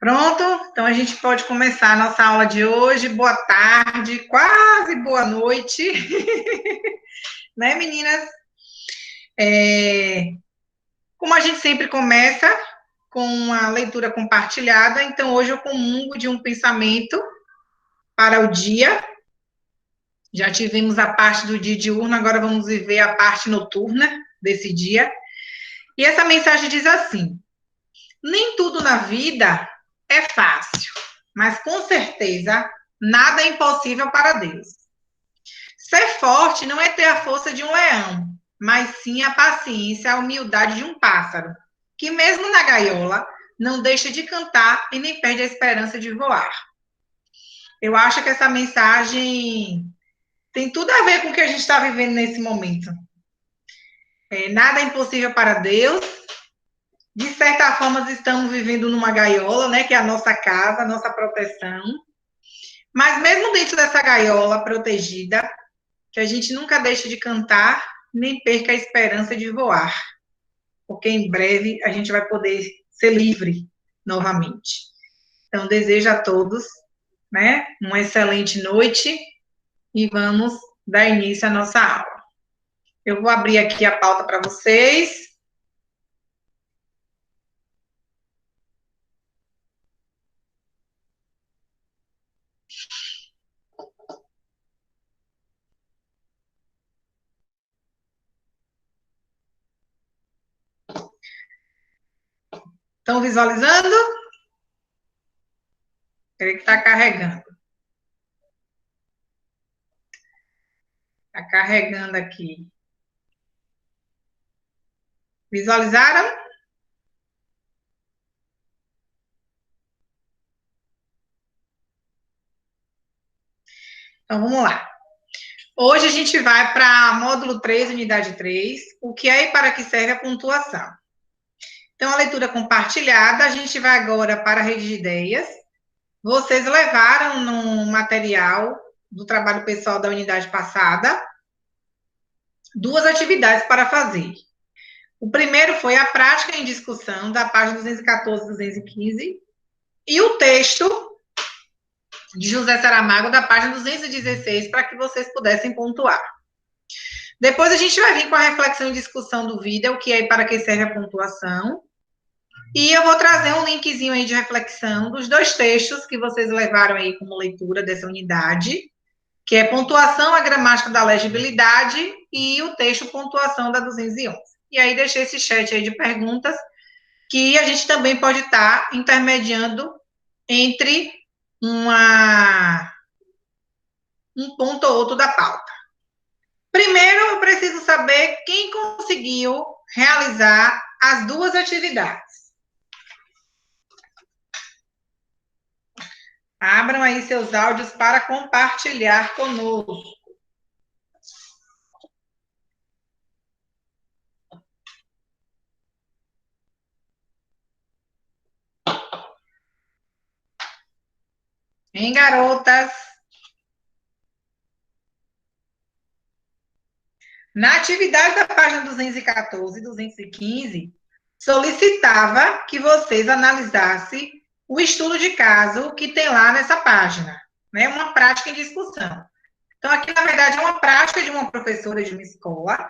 Pronto? Então a gente pode começar a nossa aula de hoje. Boa tarde, quase boa noite. Né, meninas? Como a gente sempre começa com a leitura compartilhada, então hoje eu comungo de um pensamento para o dia. Já tivemos a parte do dia diurno, agora vamos viver a parte noturna desse dia. E essa mensagem diz assim: nem tudo na vida é fácil, mas com certeza nada é impossível para Deus. Ser forte não é ter a força de um leão, mas sim a paciência, a humildade de um pássaro, que mesmo na gaiola não deixa de cantar e nem perde a esperança de voar. Eu acho que essa mensagem tem tudo a ver com o que a gente está vivendo nesse momento. Nada é impossível para Deus. De certa forma, estamos vivendo numa gaiola, né, que é a nossa casa, a nossa proteção. Mas mesmo dentro dessa gaiola protegida, que a gente nunca deixe de cantar, nem perca a esperança de voar, porque em breve a gente vai poder ser livre novamente. Então, desejo a todos, né, uma excelente noite e vamos dar início à nossa aula. Eu vou abrir aqui a pauta para vocês. Estão visualizando? Creio que está carregando. Está carregando aqui. Visualizaram? Então, vamos lá. Hoje a gente vai para módulo 3, unidade 3, o que é e para que serve a pontuação. Então, a leitura compartilhada, a gente vai agora para a rede de ideias. Vocês levaram no material do trabalho pessoal da unidade passada 2 atividades para fazer. O primeiro foi a prática em discussão, da página 214 e 215, e o texto de José Saramago, da página 216, para que vocês pudessem pontuar. Depois a gente vai vir com a reflexão e discussão do vídeo, o que é e para que serve a pontuação. E eu vou trazer um linkzinho aí de reflexão dos 2 textos que vocês levaram aí como leitura dessa unidade, que é Pontuação, a Gramática da Legibilidade, e o texto Pontuação da 211. E aí deixei esse chat aí de perguntas, que a gente também pode estar intermediando entre um ponto ou outro da pauta. Primeiro, eu preciso saber quem conseguiu realizar as 2 atividades. Abram aí seus áudios para compartilhar conosco. Hein, garotas? Na atividade da página 214 e 215, solicitava que vocês analisassem o estudo de caso que tem lá nessa página, né? Uma prática em discussão. Então, aqui, na verdade, é uma prática de uma professora de uma escola,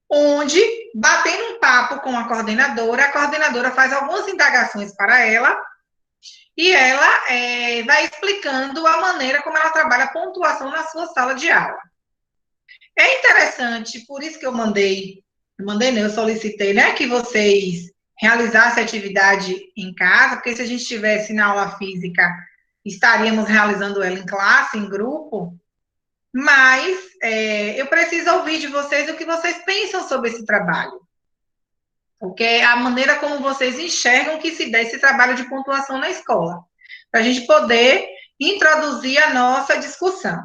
onde, batendo um papo com a coordenadora faz algumas indagações para ela, e ela vai explicando a maneira como ela trabalha a pontuação na sua sala de aula. É interessante, por isso que eu solicitei, né, que vocês realizassem a atividade em casa, porque se a gente estivesse na aula física, estaríamos realizando ela em classe, em grupo, mas eu preciso ouvir de vocês o que vocês pensam sobre esse trabalho, porque é a maneira como vocês enxergam que se dá esse trabalho de pontuação na escola, para a gente poder introduzir a nossa discussão.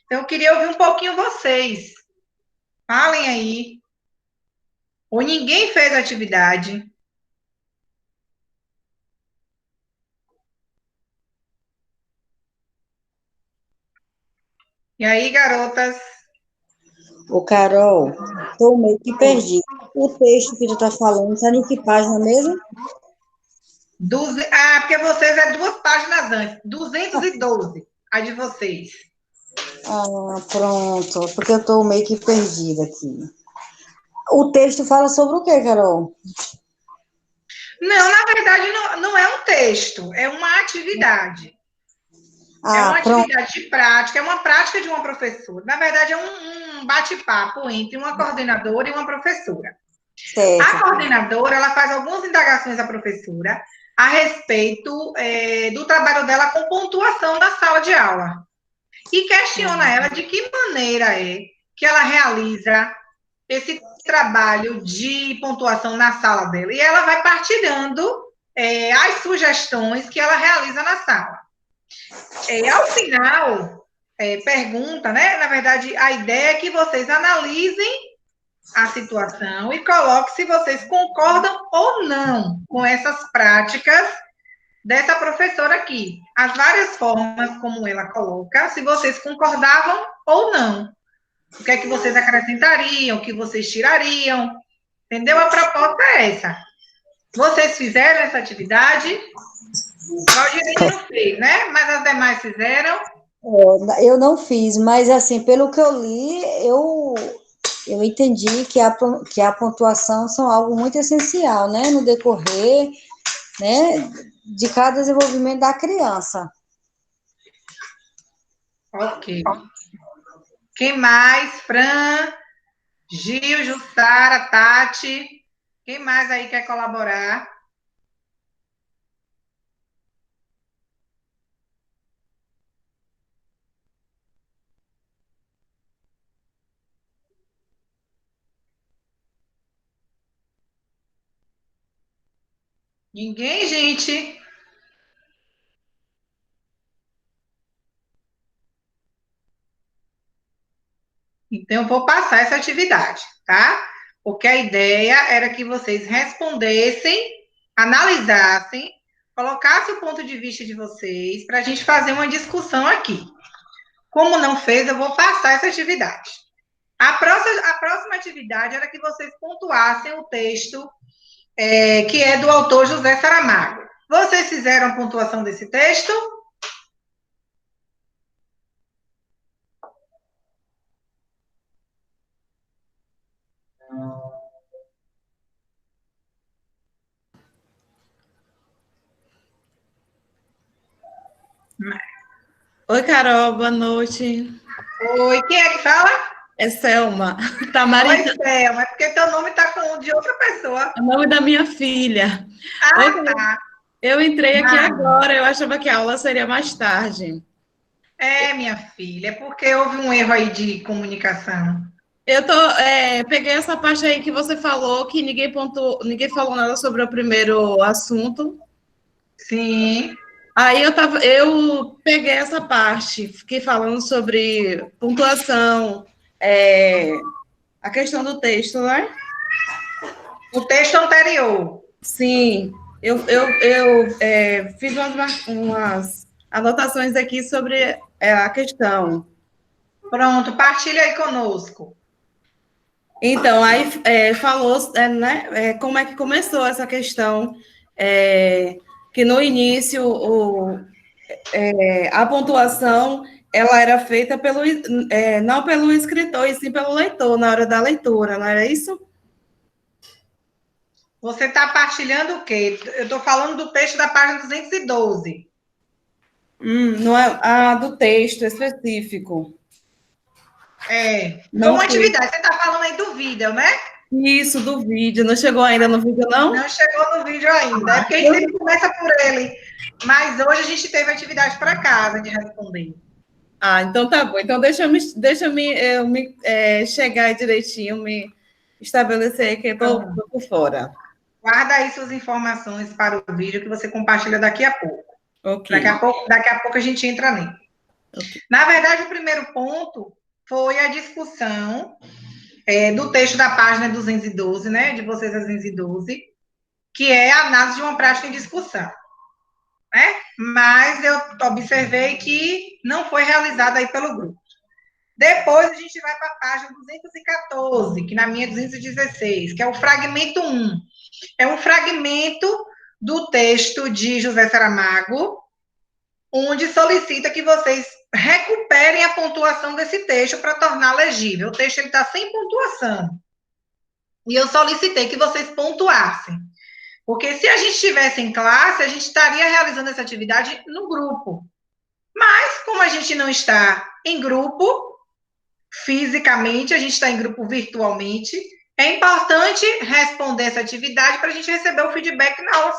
Então, eu queria ouvir um pouquinho vocês. Falem aí. Ou ninguém fez a atividade. E aí, garotas? Ô, Carol, tô meio que perdi. O texto que tu tá falando, tá em que página mesmo? Porque vocês é 2 páginas antes. 212, a de vocês. Ah, pronto, porque eu estou meio que perdida aqui. O texto fala sobre o quê, Carol? Não, na verdade, não é um texto, é uma atividade. É uma Ah, pronto, atividade de prática, é uma prática de uma professora. Na verdade, é um bate-papo entre uma coordenadora e uma professora. A certo. coordenadora, ela faz algumas indagações à professora a respeito do trabalho dela com pontuação na sala de aula. E questiona ela de que maneira é que ela realiza esse trabalho de pontuação na sala dela. E ela vai partilhando as sugestões que ela realiza na sala. Ao final, pergunta, né? Na verdade, a ideia é que vocês analisem a situação e coloquem se vocês concordam ou não com essas práticas dessa professora aqui. As várias formas como ela coloca, se vocês concordavam ou não. O que é que vocês acrescentariam, o que vocês tirariam. Entendeu? A proposta é essa. Vocês fizeram essa atividade, Claudine não fez, né? Mas as demais fizeram. Eu não fiz, mas assim, pelo que eu li, eu entendi que a pontuação são algo muito essencial, né, no decorrer, né, de cada desenvolvimento da criança. Ok. Quem mais? Fran, Gil, Jussara, Tati. Quem mais aí quer colaborar? Ninguém, gente? Então, eu vou passar essa atividade, tá? Porque a ideia era que vocês respondessem, analisassem, colocassem o ponto de vista de vocês para a gente fazer uma discussão aqui. Como não fez, eu vou passar essa atividade. A próxima atividade era que vocês pontuassem o texto que é do autor José Saramago. Vocês fizeram a pontuação desse texto? Oi, Carol, boa noite. Oi, quem é que fala? É Selma. Oi, Tamarita, Selma, é porque teu nome está com o de outra pessoa. é o nome da minha filha. Oi, Ah, Carol, tá. eu entrei aqui Ah, agora, eu achava que a aula seria mais tarde. minha filha, é porque houve um erro aí de comunicação. Peguei essa parte aí que você falou, que ninguém falou nada sobre o primeiro assunto. Sim. Aí eu peguei essa parte, fiquei falando sobre pontuação, a questão do texto, né? O texto anterior. Sim, eu fiz umas anotações aqui sobre a questão. Pronto, partilha aí conosco. Então, aí falou, né, como é que começou essa questão, que no início a pontuação ela era feita não pelo escritor, e sim pelo leitor, na hora da leitura, não era isso? Você está partilhando o quê? Eu estou falando do texto da página 212. Não é a do texto específico. Foi Não uma fui. atividade. Você está falando aí do vídeo, né? Isso, do vídeo. Não chegou ainda no vídeo, não? Não chegou no vídeo ainda. É porque a gente sempre começa por ele. Mas hoje a gente teve atividade para casa de responder. Ah, então tá bom. Então chegar direitinho, me estabelecer que eu tô por fora. Guarda aí suas informações para o vídeo que você compartilha daqui a pouco. Ok. Daqui a pouco a gente entra nele. Ok. Na verdade, o primeiro ponto foi a discussão do texto da página 212, né? De vocês a 212, que é a análise de uma prática em discussão. Né? Mas eu observei que não foi realizada aí pelo grupo. Depois a gente vai para a página 214, que na minha é 216, que é o fragmento 1. É um fragmento do texto de José Saramago, onde solicita que vocês recuperem a pontuação desse texto para tornar legível. O texto está sem pontuação. E eu solicitei que vocês pontuassem. Porque se a gente estivesse em classe, a gente estaria realizando essa atividade no grupo. Mas, como a gente não está em grupo, fisicamente, a gente está em grupo virtualmente, é importante responder essa atividade para a gente receber o feedback na aula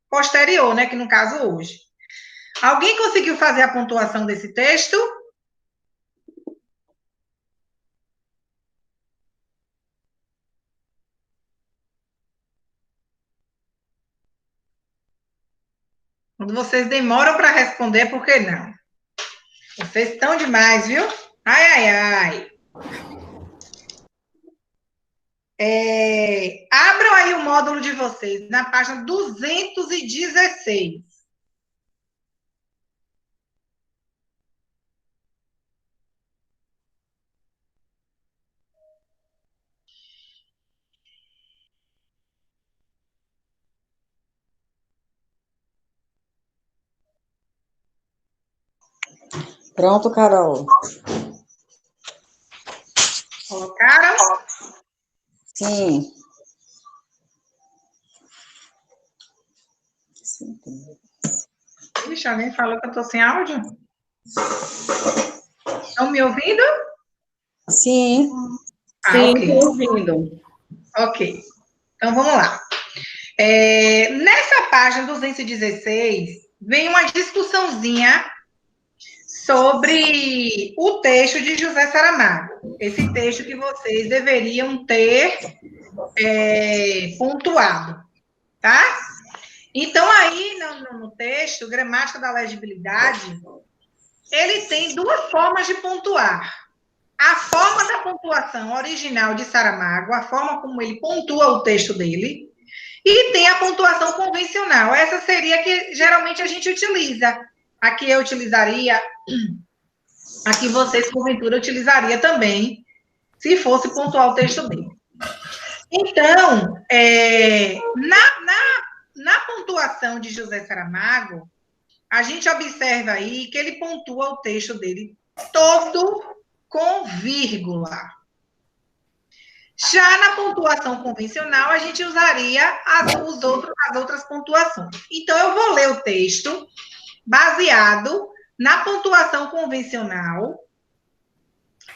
posterior, né? Que no caso hoje. Alguém conseguiu fazer a pontuação desse texto? Quando vocês demoram para responder, por que não? Vocês estão demais, viu? Ai, ai, ai. Abram aí o módulo de vocês, na página 216. Pronto, Carol. Colocaram? Sim. Ixi, alguém falou que eu estou sem áudio? Estão me ouvindo? Sim. Sim, ok. estou ouvindo. Ok. Então, vamos lá. Nessa página 216, vem uma discussãozinha sobre o texto de José Saramago. Esse texto que vocês deveriam ter pontuado, tá? Então, aí, no texto, Gramática da Legibilidade, ele tem duas formas de pontuar. A forma da pontuação original de Saramago, a forma como ele pontua o texto dele, e tem a pontuação convencional. Essa seria a que geralmente a gente utiliza. A que eu utilizaria, a que vocês, porventura, utilizaria também, se fosse pontuar o texto dele. Então, na pontuação de José Saramago, a gente observa aí que ele pontua o texto dele todo com vírgula. Já na pontuação convencional, a gente usaria as outras pontuações. Então, eu vou ler o texto baseado na pontuação convencional,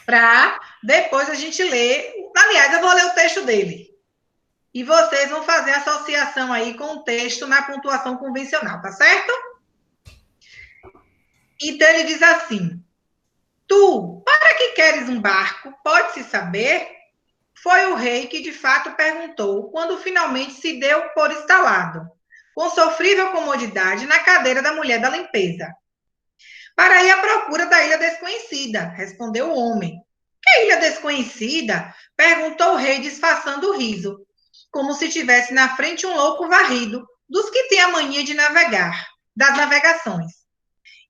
para depois a gente ler. Aliás, eu vou ler o texto dele. E vocês vão fazer a associação aí com o texto na pontuação convencional, tá certo? Então, ele diz assim: Tu, para que queres um barco? Pode-se saber? Foi o rei que, de fato, perguntou, quando finalmente se deu por instalado, com sofrível comodidade, na cadeira da mulher da limpeza. Para ir à procura da ilha desconhecida, respondeu o homem. Que ilha desconhecida? Perguntou o rei, disfarçando o riso, como se tivesse na frente um louco varrido, dos que têm a mania de navegar, das navegações.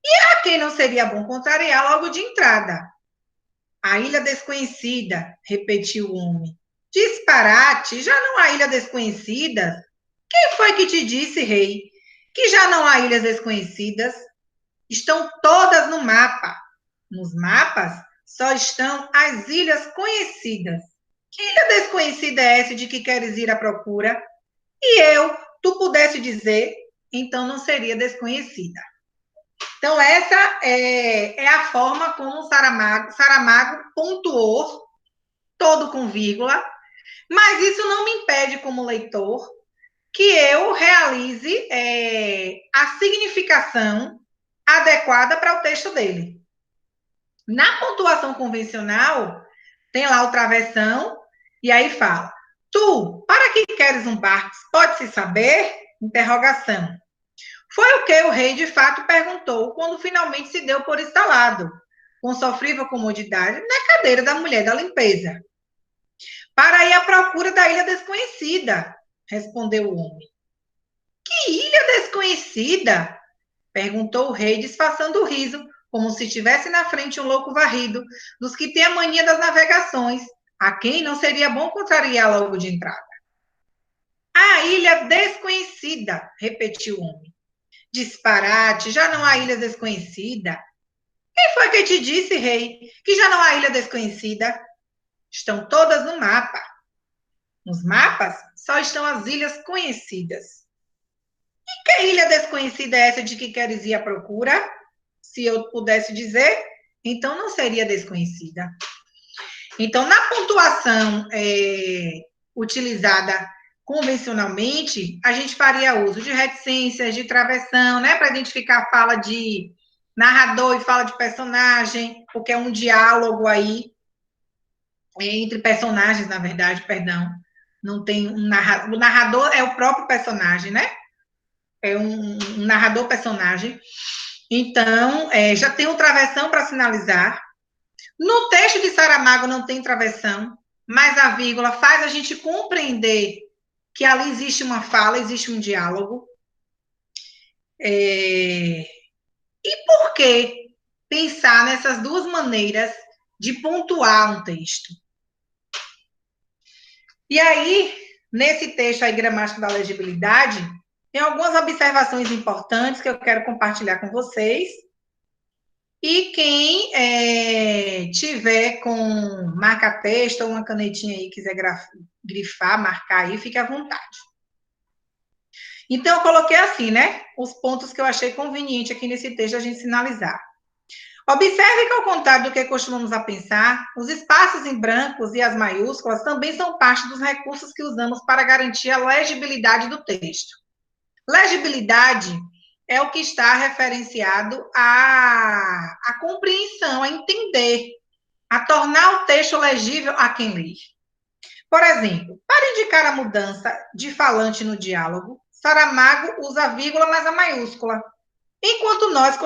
E a quem não seria bom contrariar logo de entrada? A ilha desconhecida, repetiu o homem. Disparate, já não há ilha desconhecida? Quem foi que te disse, rei, que já não há ilhas desconhecidas? Estão todas no mapa. Nos mapas só estão as ilhas conhecidas. Que ilha desconhecida é essa de que queres ir à procura? E tu pudesse dizer, então não seria desconhecida. Então, essa é a forma como Saramago pontuou, todo com vírgula, mas isso não me impede, como leitor, que eu realize a significação adequada para o texto dele. Na pontuação convencional, tem lá o travessão, e aí fala: Tu, para que queres um barco? Pode-se saber? Interrogação. Foi o que o rei, de fato, perguntou quando finalmente se deu por instalado, com sofrível comodidade, na cadeira da mulher da limpeza. Para ir à procura da ilha desconhecida, respondeu o homem. Que ilha desconhecida? Perguntou o rei, disfarçando o riso, como se tivesse na frente um louco varrido, dos que têm a mania das navegações, a quem não seria bom contrariar logo de entrada. A ilha desconhecida, desconhecida, repetiu o homem. Disparate, já não há ilha desconhecida. Quem foi que te disse, rei, que já não há ilha desconhecida? Estão todas no mapa. Nos mapas só estão as ilhas conhecidas. E que ilha desconhecida é essa de que queres ir à procura? Se eu pudesse dizer, então não seria desconhecida. Então, na pontuação utilizada convencionalmente, a gente faria uso de reticências, de travessão, né, para identificar a fala de narrador e fala de personagem, porque é um diálogo aí entre personagens, na verdade, perdão. Não tem um narrador. O narrador é o próprio personagem, né? É um narrador-personagem. Então, já tem um travessão para sinalizar. No texto de Saramago não tem travessão, mas a vírgula faz a gente compreender que ali existe uma fala, existe um diálogo. E por que pensar nessas duas maneiras de pontuar um texto? E aí, nesse texto aí, gramática da legibilidade, tem algumas observações importantes que eu quero compartilhar com vocês. E quem tiver com marca-texto ou uma canetinha aí, quiser grifar, marcar aí, fique à vontade. Então, eu coloquei assim, né? Os pontos que eu achei conveniente aqui nesse texto a gente sinalizar. Observe que, ao contrário do que costumamos a pensar, os espaços em brancos e as maiúsculas também são parte dos recursos que usamos para garantir a legibilidade do texto. Legibilidade é o que está referenciado à compreensão, a entender, a tornar o texto legível a quem lê. Por exemplo, para indicar a mudança de falante no diálogo, Saramago usa a vírgula mais a maiúscula, enquanto nós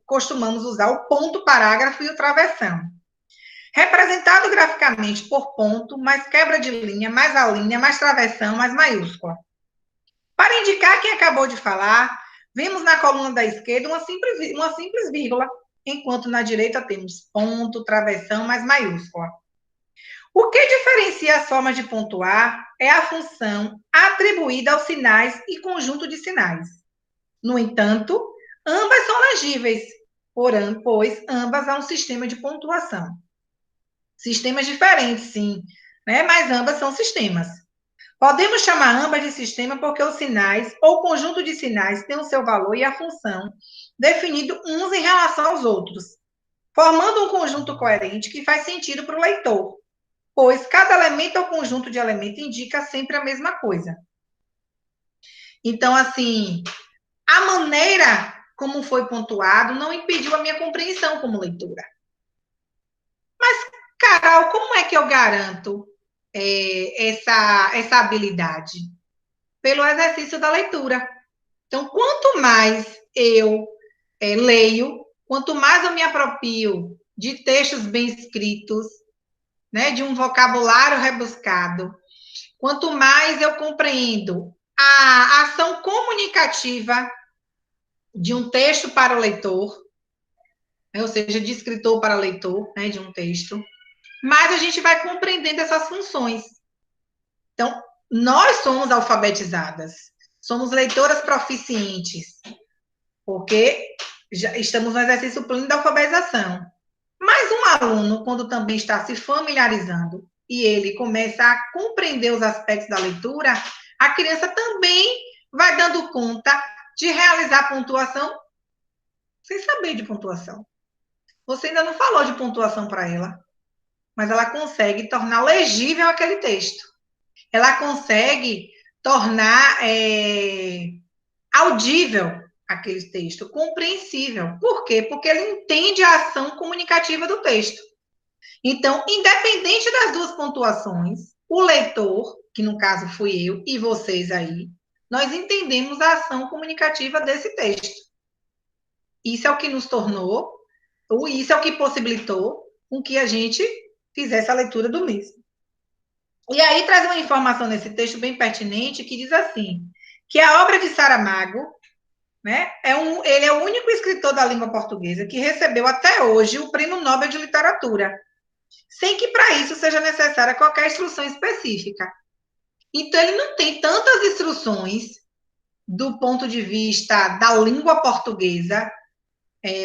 costumamos usar o ponto parágrafo e o travessão. Representado graficamente por ponto, mais quebra de linha, mais a linha, mais travessão, mais maiúscula. Para indicar quem acabou de falar, vemos na coluna da esquerda uma simples vírgula, enquanto na direita temos ponto, travessão, mais maiúscula. O que diferencia as formas de pontuar é a função atribuída aos sinais e conjunto de sinais. No entanto, ambas são legíveis, pois ambas há um sistema de pontuação. Sistemas diferentes, sim, né? Mas ambas são sistemas. Podemos chamar ambas de sistema porque os sinais ou conjunto de sinais têm o seu valor e a função definido uns em relação aos outros, formando um conjunto coerente que faz sentido para o leitor, pois cada elemento ou conjunto de elementos indica sempre a mesma coisa. Então, assim, a maneira como foi pontuado não impediu a minha compreensão como leitora. Mas, Carol, como é que eu garanto essa habilidade? Pelo exercício da leitura. Então, quanto mais eu leio, quanto mais eu me aproprio de textos bem escritos, né, de um vocabulário rebuscado, quanto mais eu compreendo a ação comunicativa de um texto para o leitor, né, ou seja, de escritor para leitor, né, de um texto, mais a gente vai compreendendo essas funções. Então, nós somos alfabetizadas, somos leitoras proficientes, porque já estamos no exercício pleno da alfabetização. Mas um aluno, quando também está se familiarizando e ele começa a compreender os aspectos da leitura, a criança também vai dando conta de realizar pontuação sem saber de pontuação. Você ainda não falou de pontuação para ela, mas ela consegue tornar legível aquele texto. Ela consegue tornar audível aquele texto, compreensível. Por quê? Porque ele entende a ação comunicativa do texto. Então, independente das duas pontuações, o leitor, que no caso fui eu e vocês aí, nós entendemos a ação comunicativa desse texto. Isso é o que nos tornou, ou isso é o que possibilitou com que a gente fizesse a leitura do mesmo. E aí traz uma informação nesse texto bem pertinente que diz assim, que a obra de Saramago, né, ele é o único escritor da língua portuguesa que recebeu até hoje o Prêmio Nobel de Literatura, sem que para isso seja necessária qualquer instrução específica. Então, ele não tem tantas instruções do ponto de vista da língua portuguesa,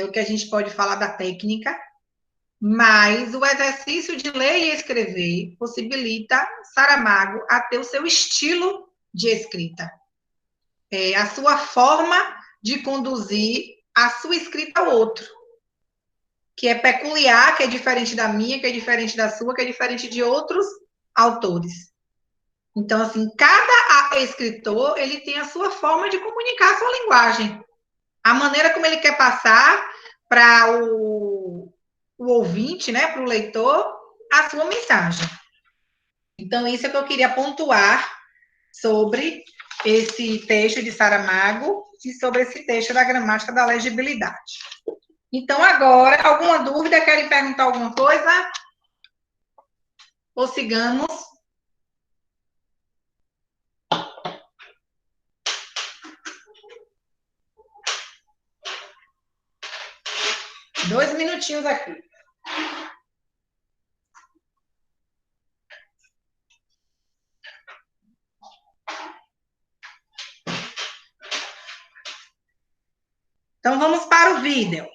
o que a gente pode falar da técnica, mas o exercício de ler e escrever possibilita Saramago a ter o seu estilo de escrita, a sua forma de conduzir a sua escrita ao outro, que é peculiar, que é diferente da minha, que é diferente da sua, que é diferente de outros autores. Então, assim, cada escritor, ele tem a sua forma de comunicar a sua linguagem, a maneira como ele quer passar para o ouvinte, né, para o leitor, a sua mensagem. Então, isso é que eu queria pontuar sobre esse texto de Saramago e sobre esse texto da gramática da legibilidade. Então, agora, alguma dúvida? Querem perguntar alguma coisa? Ou sigamos? Dois minutinhos aqui. Então, vamos para o vídeo.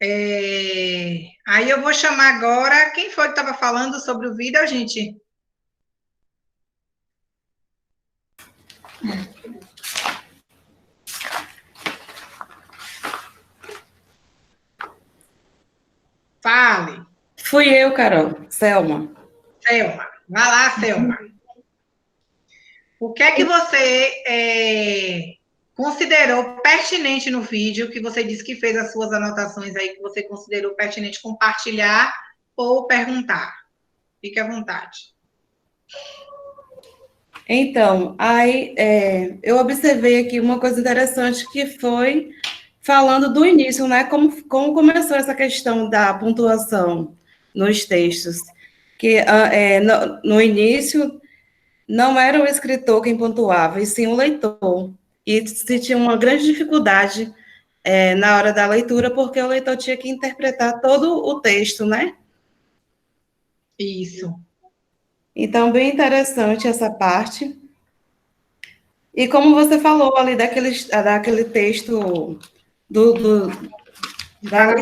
Aí eu vou chamar agora... Quem foi que estava falando sobre o vídeo, gente? Fale. Fui eu, Carol. Selma. Selma. Vai lá, Selma. O que é que você considerou pertinente no vídeo, que você disse que fez as suas anotações aí, que você considerou pertinente compartilhar ou perguntar? Fique à vontade. Então, aí eu observei aqui uma coisa interessante que foi falando do início, né? Como começou essa questão da pontuação nos textos. Que no início não era o escritor quem pontuava, e sim o leitor. E se tinha uma grande dificuldade na hora da leitura, porque o leitor tinha que interpretar todo o texto, né? Isso. Então, bem interessante essa parte. E como você falou ali daquele texto da,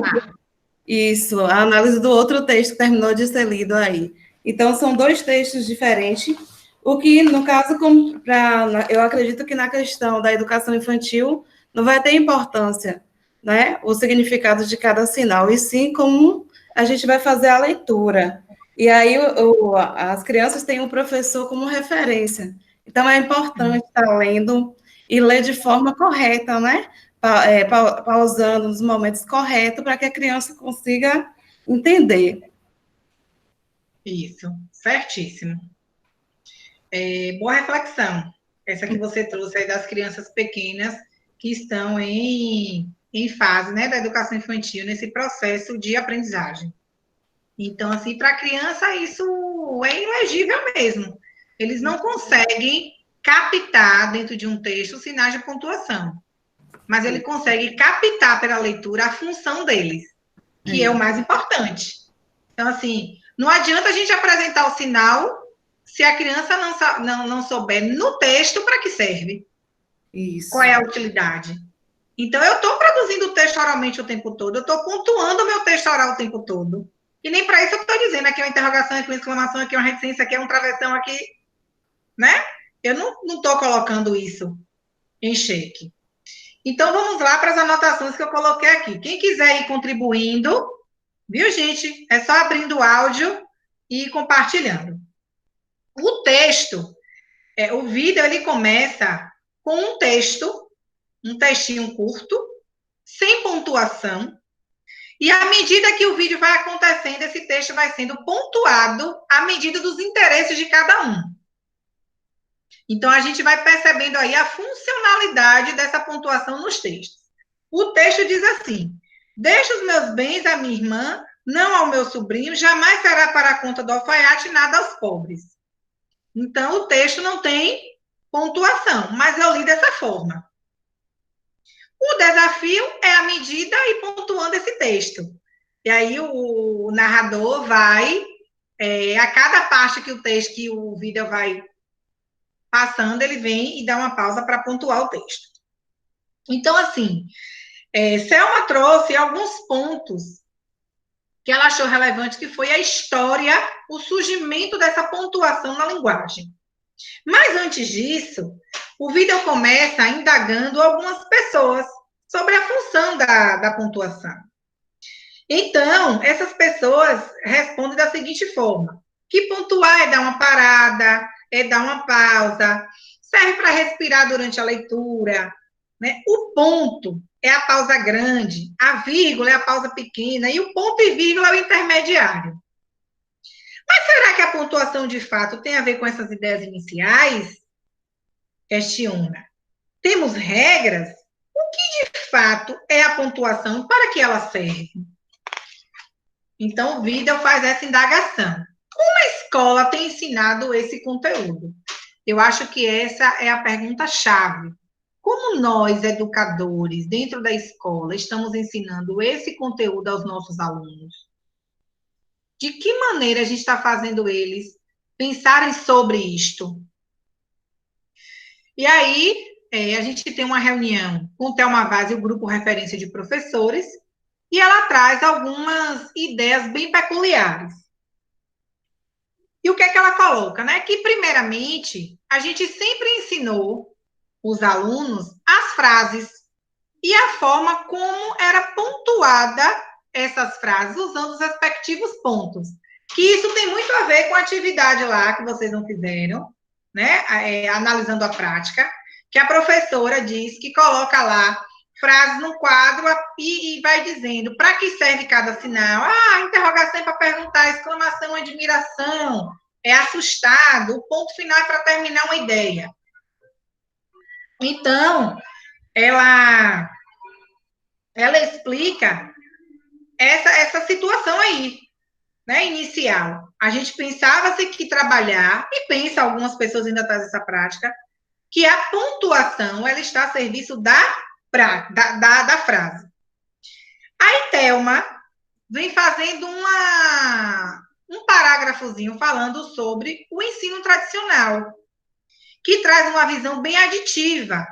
isso, a análise do outro texto que terminou de ser lido aí. Então, são dois textos diferentes, o que, no caso, eu acredito que na questão da educação infantil não vai ter importância, né, o significado de cada sinal, e sim como a gente vai fazer a leitura. E aí as crianças têm o professor como referência. Então, é importante estar lendo e ler de forma correta, né? Pausando nos momentos corretos para que a criança consiga entender. Isso, certíssimo. Boa reflexão, essa que você trouxe aí das crianças pequenas que estão em fase, né, da educação infantil, nesse processo de aprendizagem. Então, assim, para a criança, isso é ilegível mesmo. Eles não conseguem captar dentro de um texto sinais de pontuação, mas ele consegue captar pela leitura a função deles, que é o mais importante. Então, assim, não adianta a gente apresentar o sinal se a criança não souber no texto para que serve. Isso. Qual é a utilidade? Então, eu estou produzindo o texto oralmente o tempo todo, eu estou pontuando o meu texto oral o tempo todo. E nem para isso eu estou dizendo, aqui é uma interrogação, aqui é uma exclamação, aqui é uma reticência, aqui é um travessão, aqui, né? Eu não estou colocando isso em xeque. Então, vamos lá para as anotações que eu coloquei aqui. Quem quiser ir contribuindo, viu, gente? É só abrindo o áudio e compartilhando. O texto, o vídeo, ele começa com um textinho curto, sem pontuação, e à medida que o vídeo vai acontecendo, esse texto vai sendo pontuado à medida dos interesses de cada um. Então, a gente vai percebendo aí a funcionalidade dessa pontuação nos textos. O texto diz assim: deixa os meus bens à minha irmã, não ao meu sobrinho, jamais será para a conta do alfaiate, nada aos pobres. Então, o texto não tem pontuação, mas eu li dessa forma. O desafio é a medida e pontuando esse texto. E aí o narrador vai, a cada parte que o vídeo vai passando, ele vem e dá uma pausa para pontuar o texto. Então, assim, Selma trouxe alguns pontos que ela achou relevante, que foi a história, o surgimento dessa pontuação na linguagem. Mas antes disso, o vídeo começa indagando algumas pessoas sobre a função da pontuação. Então, essas pessoas respondem da seguinte forma: que pontuar é dar uma parada, é dar uma pausa, serve para respirar durante a leitura, né? O ponto é a pausa grande, a vírgula é a pausa pequena, e o ponto e vírgula é o intermediário. Mas será que a pontuação, de fato, tem a ver com essas ideias iniciais? Questiona. Temos regras? O que, de fato, é a pontuação? Para que ela serve? Então, o Vidal faz essa indagação. Como a escola tem ensinado esse conteúdo? Eu acho que essa é a pergunta-chave. Como nós, educadores, dentro da escola, estamos ensinando esse conteúdo aos nossos alunos? De que maneira a gente está fazendo eles pensarem sobre isto? E aí, a gente tem uma reunião com o Thelma Vaz e o grupo referência de professores, e ela traz algumas ideias bem peculiares. E o que é que ela coloca? Né? Que, primeiramente, a gente sempre ensinou os alunos as frases e a forma como era pontuada essas frases, usando os respectivos pontos. Que isso tem muito a ver com a atividade lá que vocês não fizeram, né? Analisando a prática, que a professora diz que coloca lá frases no quadro e vai dizendo para que serve cada sinal. Interrogação é para perguntar, exclamação, admiração, é assustado, o ponto final é para terminar uma ideia. Então, ela explica essa situação aí, né, inicial. A gente pensava-se que trabalhar, e pensa, algumas pessoas ainda trazem essa prática, que a pontuação, ela está a serviço da frase. Aí, Thelma vem fazendo um parágrafozinho falando sobre o ensino tradicional, que traz uma visão bem aditiva,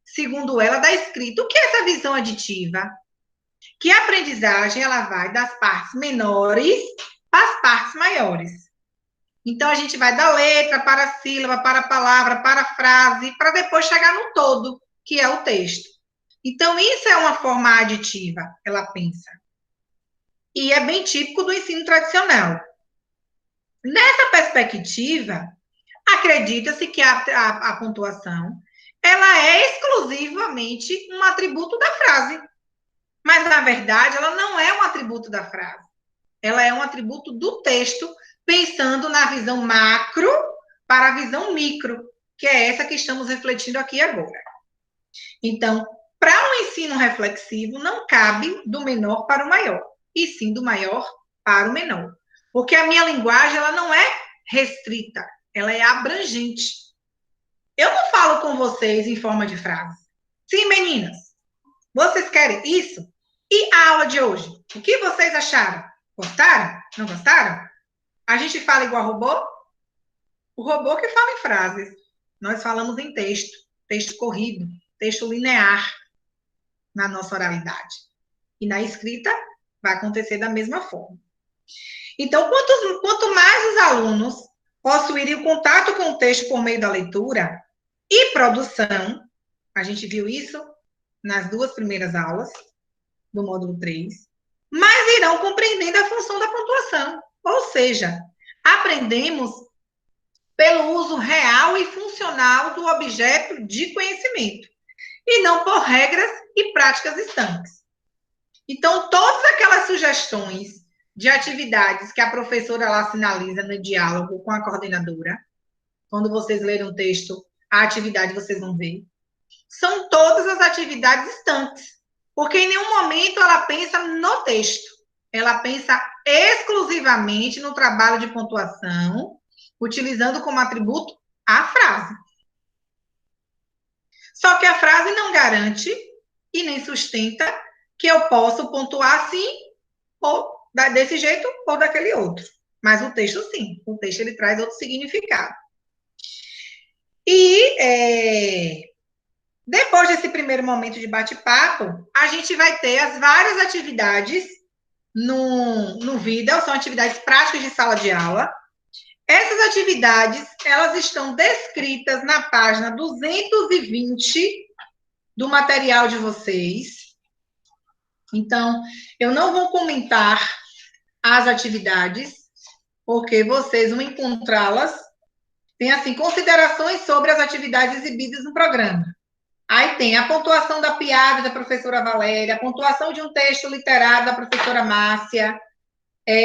segundo ela, da escrita. O que é essa visão aditiva? Que a aprendizagem, ela vai das partes menores às partes maiores. Então, a gente vai da letra para a sílaba, para a palavra, para a frase, para depois chegar no todo, que é o texto. Então, isso é uma forma aditiva, ela pensa. E é bem típico do ensino tradicional. Nessa perspectiva, acredita-se que a pontuação, ela é exclusivamente um atributo da frase. Mas, na verdade, ela não é um atributo da frase. Ela é um atributo do texto, pensando na visão macro para a visão micro, que é essa que estamos refletindo aqui agora. Então, para um ensino reflexivo, não cabe do menor para o maior, e sim do maior para o menor. Porque a minha linguagem, ela não é restrita, ela é abrangente. Eu não falo com vocês em forma de frase. Sim, meninas, vocês querem isso? E a aula de hoje? O que vocês acharam? Gostaram? Não gostaram? A gente fala igual robô? O robô que fala em frases. Nós falamos em texto, texto corrido, texto linear na nossa oralidade. E na escrita vai acontecer da mesma forma. Então, quanto mais os alunos possuírem o contato com o texto por meio da leitura e produção, a gente viu isso nas 2 primeiras aulas do módulo 3, mas irão compreendendo a função da pontuação. Ou seja, aprendemos pelo uso real e funcional do objeto de conhecimento, e não por regras e práticas estanques. Então, todas aquelas sugestões de atividades que a professora lá sinaliza no diálogo com a coordenadora, quando vocês lerem o texto, a atividade vocês vão ver, são todas as atividades estanques, porque em nenhum momento ela pensa no texto, ela pensa exclusivamente no trabalho de pontuação, utilizando como atributo a frase. Só que a frase não garante e nem sustenta que eu possa pontuar assim, ou desse jeito, ou daquele outro. Mas o texto, sim. O texto, ele traz outro significado. E depois desse primeiro momento de bate-papo, a gente vai ter as várias atividades no Vida, são atividades práticas de sala de aula. Essas atividades, elas estão descritas na página 220 do material de vocês. Então, eu não vou comentar as atividades, porque vocês vão encontrá-las. Tem, assim, considerações sobre as atividades exibidas no programa. Aí tem a pontuação da piada da professora Valéria, a pontuação de um texto literário da professora Márcia,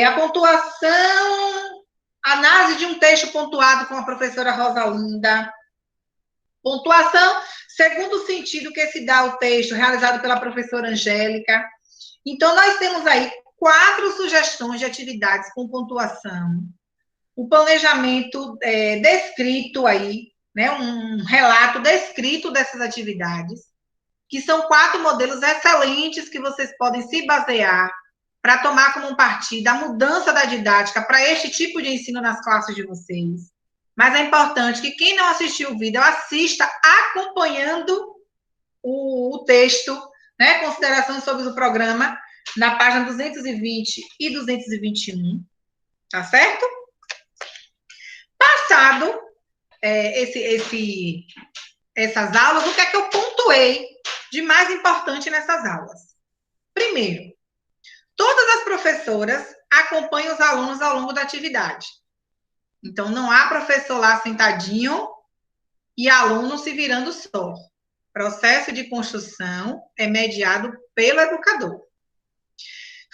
a pontuação, análise de um texto pontuado com a professora Rosalinda, pontuação segundo o sentido que se dá ao texto, realizado pela professora Angélica. Então, nós temos aí 4 sugestões de atividades com pontuação, o planejamento descrito aí, né, um relato descrito dessas atividades, que são 4 modelos excelentes que vocês podem se basear para tomar como partido a mudança da didática para este tipo de ensino nas classes de vocês. Mas é importante que quem não assistiu o vídeo assista acompanhando o texto, né, considerações sobre o programa, na página 220 e 221, tá certo? Passado essas aulas, o que é que eu pontuei de mais importante nessas aulas? Primeiro, todas as professoras acompanham os alunos ao longo da atividade. Então, não há professor lá sentadinho e aluno se virando só. Processo de construção é mediado pelo educador.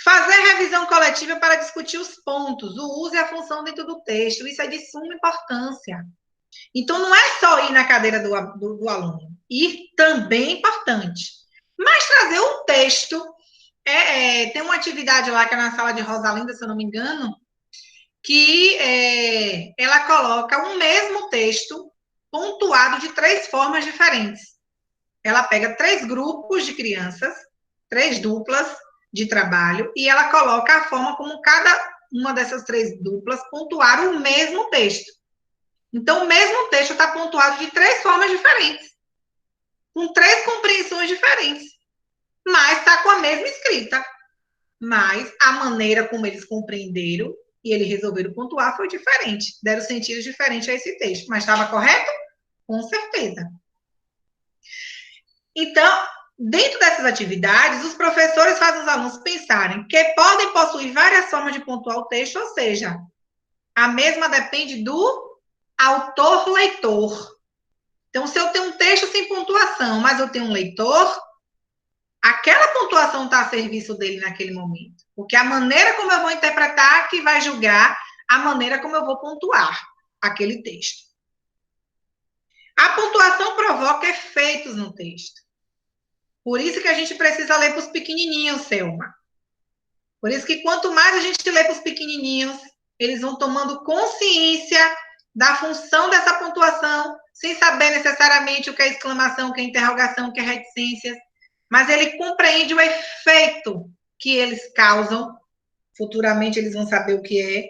Fazer revisão coletiva para discutir os pontos, o uso e a função dentro do texto. Isso é de suma importância. Então, não é só ir na cadeira do aluno. Ir também é importante. Mas trazer um texto. Tem uma atividade lá que é na sala de Rosalinda, se eu não me engano, que ela coloca um mesmo texto pontuado de 3 formas diferentes. Ela pega 3 grupos de crianças, 3 duplas de trabalho, e ela coloca a forma como cada uma dessas 3 duplas pontuaram o mesmo texto. Então, o mesmo texto está pontuado de 3 formas diferentes, com 3 compreensões diferentes, mas está com a mesma escrita. Mas a maneira como eles compreenderam e eles resolveram pontuar foi diferente, deram sentido diferente a esse texto. Mas estava correto? Com certeza. Então, dentro dessas atividades, os professores fazem os alunos pensarem que podem possuir várias formas de pontuar o texto, ou seja, a mesma depende do autor-leitor. Então, se eu tenho um texto sem pontuação, mas eu tenho um leitor, aquela pontuação está a serviço dele naquele momento. Porque a maneira como eu vou interpretar que vai julgar a maneira como eu vou pontuar aquele texto. A pontuação provoca efeitos no texto. Por isso que a gente precisa ler para os pequenininhos, Selma. Por isso que quanto mais a gente lê para os pequenininhos, eles vão tomando consciência da função dessa pontuação, sem saber necessariamente o que é exclamação, o que é interrogação, o que é reticências, mas ele compreende o efeito que eles causam. Futuramente eles vão saber o que é,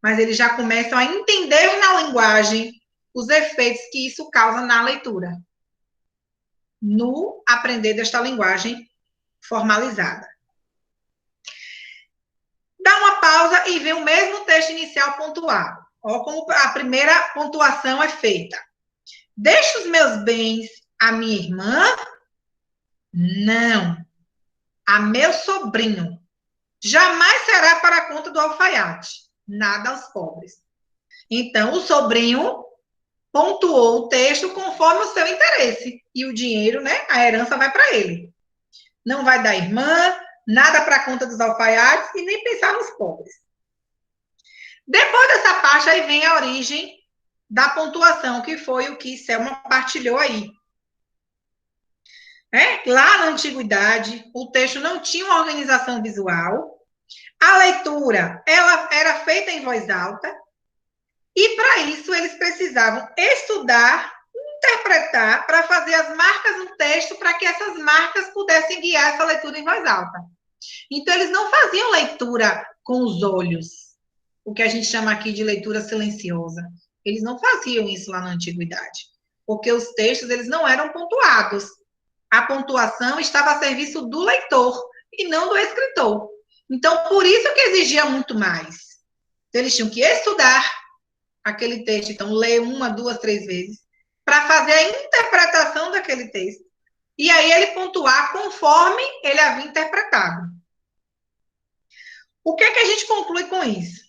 mas eles já começam a entender na linguagem os efeitos que isso causa na leitura, no aprender desta linguagem formalizada. Dá uma pausa e vê o mesmo texto inicial pontuado. Olha como a primeira pontuação é feita. Deixo os meus bens à minha irmã? Não. A meu sobrinho. Jamais será para a conta do alfaiate. Nada aos pobres. Então, o sobrinho pontuou o texto conforme o seu interesse. E o dinheiro, né? A herança vai para ele. Não vai da irmã, nada para a conta dos alfaiates e nem pensar nos pobres. Depois dessa parte, aí vem a origem da pontuação, que foi o que Selma partilhou aí. Lá na antiguidade, o texto não tinha uma organização visual, a leitura ela era feita em voz alta, e para isso eles precisavam estudar, interpretar, para fazer as marcas no texto, para que essas marcas pudessem guiar essa leitura em voz alta. Então, eles não faziam leitura com os olhos, o que a gente chama aqui de leitura silenciosa. Eles não faziam isso lá na antiguidade. porque os textos eles não eram pontuados. A pontuação estava a serviço do leitor e não do escritor. Então, por isso que exigia muito mais. Eles tinham que estudar aquele texto, então ler 1, 2, 3 vezes, para fazer a interpretação daquele texto. E aí ele pontuar conforme ele havia interpretado. O que é que a gente conclui com isso?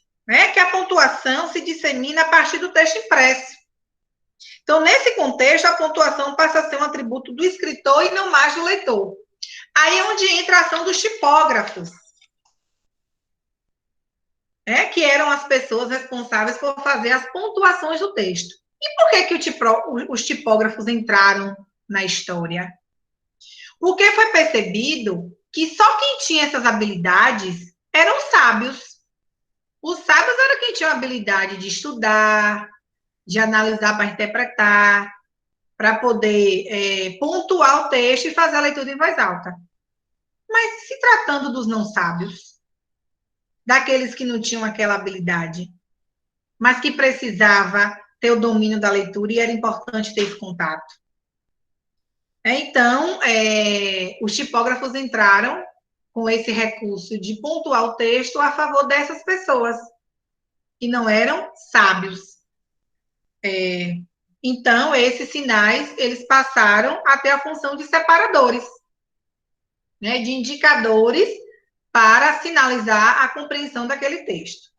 Que a pontuação se dissemina a partir do texto impresso. Então, nesse contexto, a pontuação passa a ser um atributo do escritor e não mais do leitor. Aí é onde entra a ação dos tipógrafos, que eram as pessoas responsáveis por fazer as pontuações do texto. E por que os tipógrafos entraram na história? Porque foi percebido que só quem tinha essas habilidades eram sábios. Os sábios eram quem tinha a habilidade de estudar, de analisar para interpretar, para poder pontuar o texto e fazer a leitura em voz alta. Mas se tratando dos não sábios, daqueles que não tinham aquela habilidade, mas que precisava ter o domínio da leitura e era importante ter esse contato. Então, os tipógrafos entraram com esse recurso de pontuar o texto a favor dessas pessoas, que não eram sábios. Então, esses sinais, eles passaram a ter a função de separadores, de indicadores para sinalizar a compreensão daquele texto.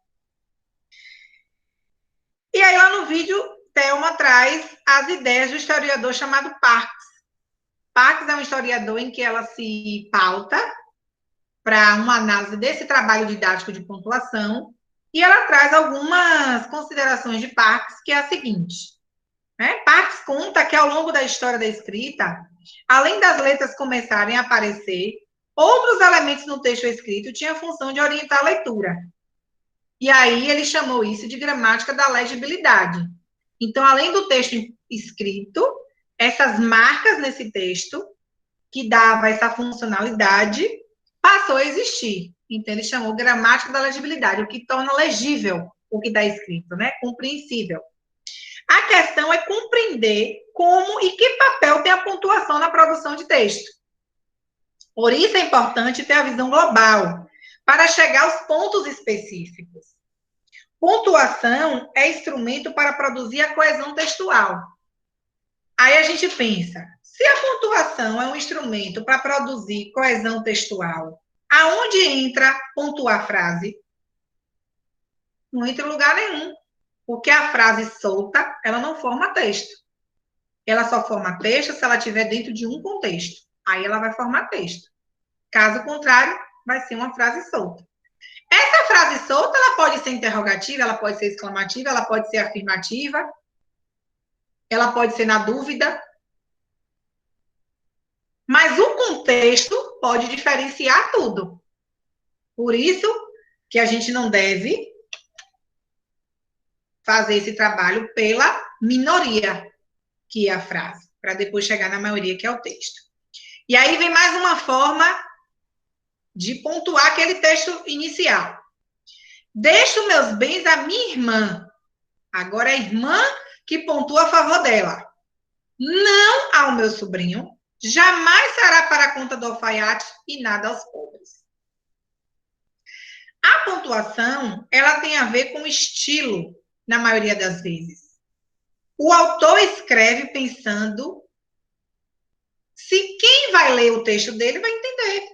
E aí, lá no vídeo, Thelma traz as ideias do historiador chamado Parkes. Parkes é um historiador em que ela se pauta para uma análise desse trabalho didático de pontuação, e ela traz algumas considerações de Parkes, que é a seguinte. Parkes conta que, ao longo da história da escrita, além das letras começarem a aparecer, outros elementos no texto escrito tinham a função de orientar a leitura. E aí ele chamou isso de gramática da legibilidade. Então, além do texto escrito, essas marcas nesse texto, que dava essa funcionalidade, passou a existir. Então, ele chamou gramática da legibilidade, o que torna legível o que está escrito, compreensível. A questão é compreender como e que papel tem a pontuação na produção de texto. Por isso é importante ter a visão global, para chegar aos pontos específicos. Pontuação é instrumento para produzir a coesão textual. Aí a gente pensa, se a pontuação é um instrumento para produzir coesão textual, aonde entra pontuar a frase? Não entra em lugar nenhum. Porque a frase solta, ela não forma texto. Ela só forma texto se ela estiver dentro de um contexto. Aí ela vai formar texto. Caso contrário, vai ser uma frase solta. Essa frase solta, ela pode ser interrogativa, ela pode ser exclamativa, ela pode ser afirmativa, ela pode ser na dúvida. Mas o contexto pode diferenciar tudo. Por isso que a gente não deve fazer esse trabalho pela minoria, que é a frase, para depois chegar na maioria, que é o texto. E aí vem mais uma forma de pontuar aquele texto inicial. Deixo meus bens à minha irmã. Agora é a irmã que pontua a favor dela. Não ao meu sobrinho. Jamais será para a conta do alfaiate e nada aos pobres. A pontuação, ela tem a ver com estilo, na maioria das vezes. O autor escreve pensando se quem vai ler o texto dele vai entender.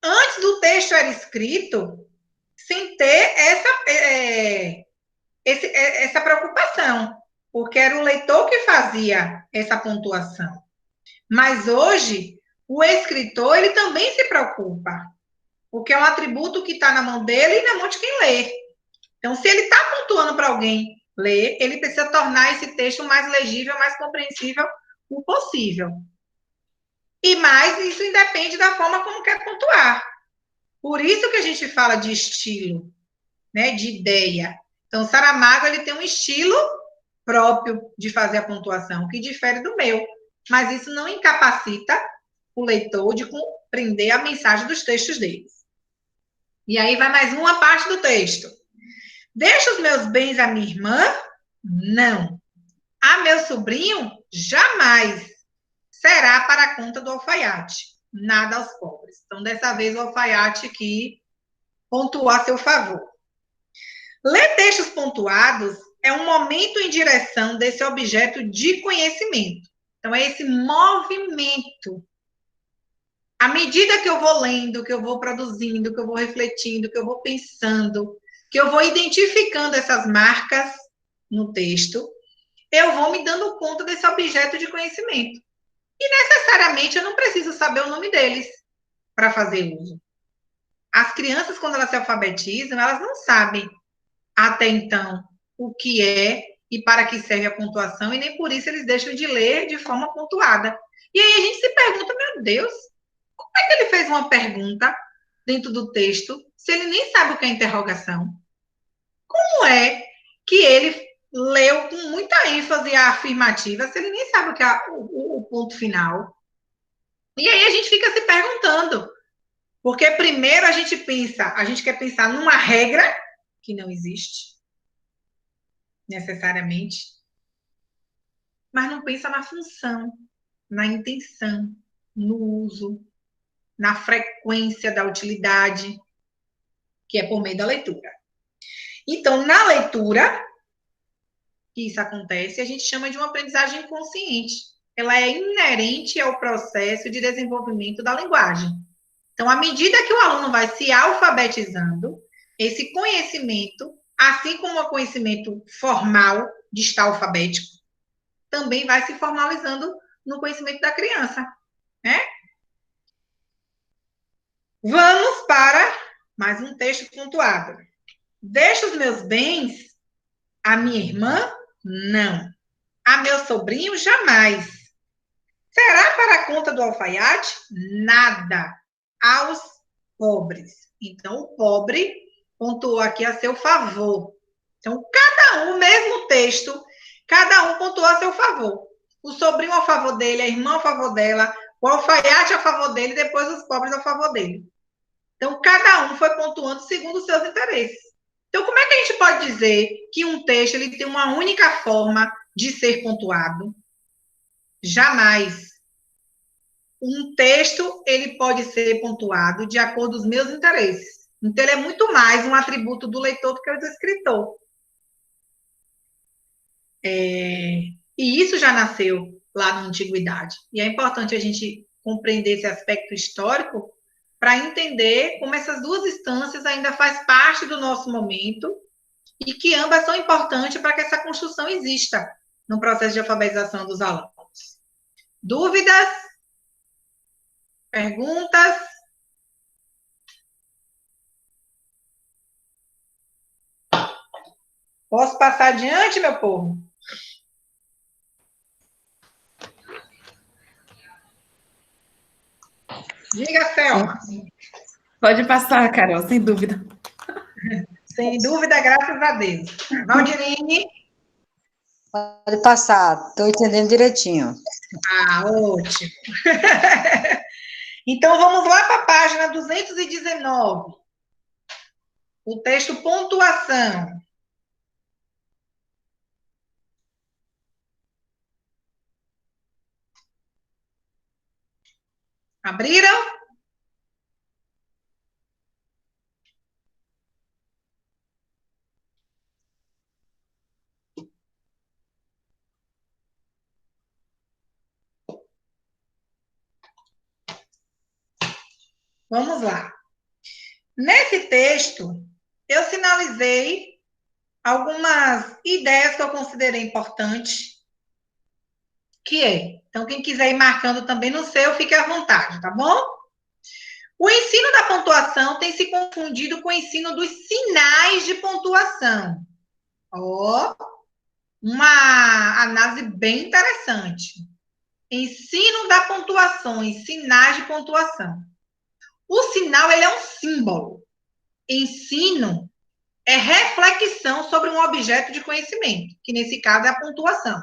Antes do texto era escrito sem ter essa preocupação, porque era o leitor que fazia essa pontuação. Mas hoje, o escritor, ele também se preocupa, porque é um atributo que está na mão dele e na mão de quem lê. Então, se ele está pontuando para alguém ler, ele precisa tornar esse texto mais legível, mais compreensível o possível. E mais, isso independe da forma como quer pontuar. Por isso que a gente fala de estilo, de ideia. Então, Saramago, ele tem um estilo próprio de fazer a pontuação, que difere do meu. Mas isso não incapacita o leitor de compreender a mensagem dos textos deles. E aí vai mais uma parte do texto. Deixo os meus bens à minha irmã? Não. A meu sobrinho, jamais será para a conta do alfaiate. Nada aos pobres. Então, dessa vez, o alfaiate aqui pontuou a seu favor. Ler textos pontuados é um momento em direção desse objeto de conhecimento. Então, é esse movimento. À medida que eu vou lendo, que eu vou produzindo, que eu vou refletindo, que eu vou pensando, que eu vou identificando essas marcas no texto, eu vou me dando conta desse objeto de conhecimento. E necessariamente eu não preciso saber o nome deles para fazer uso. As crianças, quando elas se alfabetizam, elas não sabem até então o que é e para que serve a pontuação, e nem por isso eles deixam de ler de forma pontuada. E aí a gente se pergunta, meu Deus, como é que ele fez uma pergunta dentro do texto se ele nem sabe o que é interrogação? Como é que ele leu com muita ênfase a afirmativa se ele nem sabe o que é o ponto final? E aí a gente fica se perguntando, porque primeiro a gente quer pensar numa regra que não existe, necessariamente, mas não pensa na função, na intenção, no uso, na frequência da utilidade, que é por meio da leitura. Então, na leitura, que isso acontece, a gente chama de uma aprendizagem consciente. Ela é inerente ao processo de desenvolvimento da linguagem. Então, à medida que o aluno vai se alfabetizando, esse conhecimento, assim como o conhecimento formal de estar alfabético, também vai se formalizando no conhecimento da criança, né? Vamos para mais um texto pontuado. Deixo os meus bens à minha irmã? Não. A meu sobrinho? Jamais. Será para a conta do alfaiate? Nada. Aos pobres. Então, o pobre pontuou aqui a seu favor. Então, cada um, mesmo texto, cada um pontuou a seu favor. O sobrinho a favor dele, a irmã a favor dela, o alfaiate a favor dele, depois os pobres a favor dele. Então, cada um foi pontuando segundo os seus interesses. Então, como é que a gente pode dizer que um texto ele tem uma única forma de ser pontuado? Jamais. Um texto ele pode ser pontuado de acordo com os meus interesses. Então, ele é muito mais um atributo do leitor do que o do escritor. E isso já nasceu lá na antiguidade. E é importante a gente compreender esse aspecto histórico para entender como essas duas instâncias ainda fazem parte do nosso momento e que ambas são importantes para que essa construção exista no processo de alfabetização dos alunos. Dúvidas? Perguntas? Posso passar adiante, meu povo? Diga, Selma. Pode passar, Carol, sem dúvida. Sem dúvida, graças a Deus. Valdirine? Pode passar, estou entendendo direitinho. Ah, ótimo. Então, vamos lá para a página 219. O texto pontuação. Abriram? Vamos lá. Nesse texto, eu sinalizei algumas ideias que eu considerei importantes, que é, então quem quiser ir marcando também no seu, fique à vontade, tá bom? O ensino da pontuação tem se confundido com o ensino dos sinais de pontuação. Ó, uma análise bem interessante. Ensino da pontuação e sinais de pontuação. O sinal, ele é um símbolo. Ensino é reflexão sobre um objeto de conhecimento, que nesse caso é a pontuação.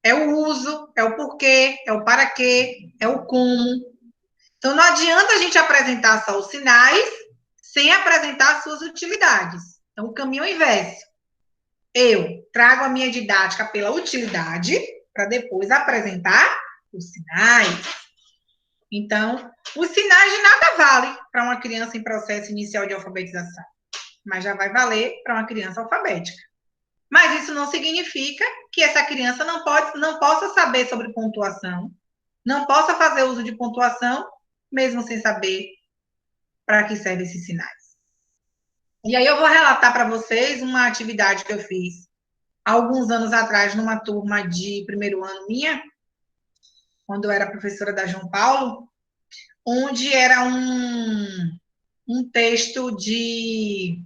É o uso, é o porquê, é o para quê, é o como. Então, não adianta a gente apresentar só os sinais sem apresentar as suas utilidades. Então, o caminho é o inverso. Eu trago a minha didática pela utilidade, para depois apresentar os sinais. Então, os sinais de nada valem para uma criança em processo inicial de alfabetização, mas já vai valer para uma criança alfabética. Mas isso não significa que essa criança não possa saber sobre pontuação, não possa fazer uso de pontuação, mesmo sem saber para que servem esses sinais. E aí eu vou relatar para vocês uma atividade que eu fiz alguns anos atrás numa turma de primeiro ano minha, quando eu era professora da João Paulo, onde era um texto de...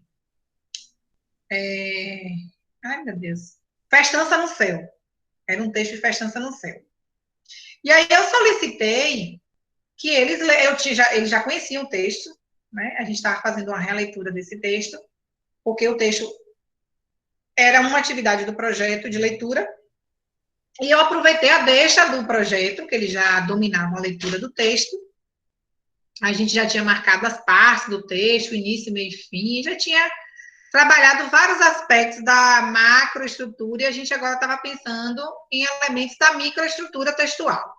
ai, meu Deus. Festança no Céu. Era um texto de Festança no Céu. E aí eu solicitei que eles já conheciam o texto, né? A gente estava fazendo uma releitura desse texto, porque o texto era uma atividade do projeto de leitura, e eu aproveitei a deixa do projeto, que eles já dominavam a leitura do texto. A gente já tinha marcado as partes do texto, início, meio e fim, já tinha trabalhado vários aspectos da macroestrutura, e a gente agora estava pensando em elementos da microestrutura textual.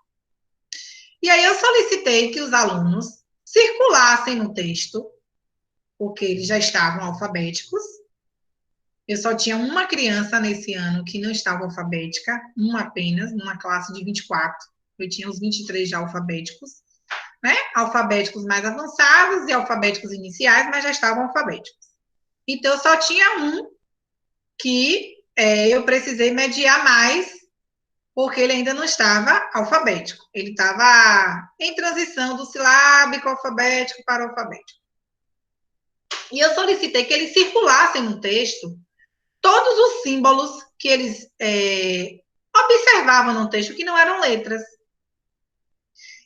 E aí eu solicitei que os alunos circulassem no texto, porque eles já estavam alfabéticos. Eu só tinha uma criança nesse ano que não estava alfabética, uma apenas, numa classe de 24. Eu tinha os 23 já alfabéticos, né? Alfabéticos mais avançados e alfabéticos iniciais, mas já estavam alfabéticos. Então, eu só tinha um que eu precisei mediar mais, porque ele ainda não estava alfabético. Ele estava em transição do silábico alfabético para o alfabético. E eu solicitei que eles circulassem no texto todos os símbolos que eles observavam no texto, que não eram letras.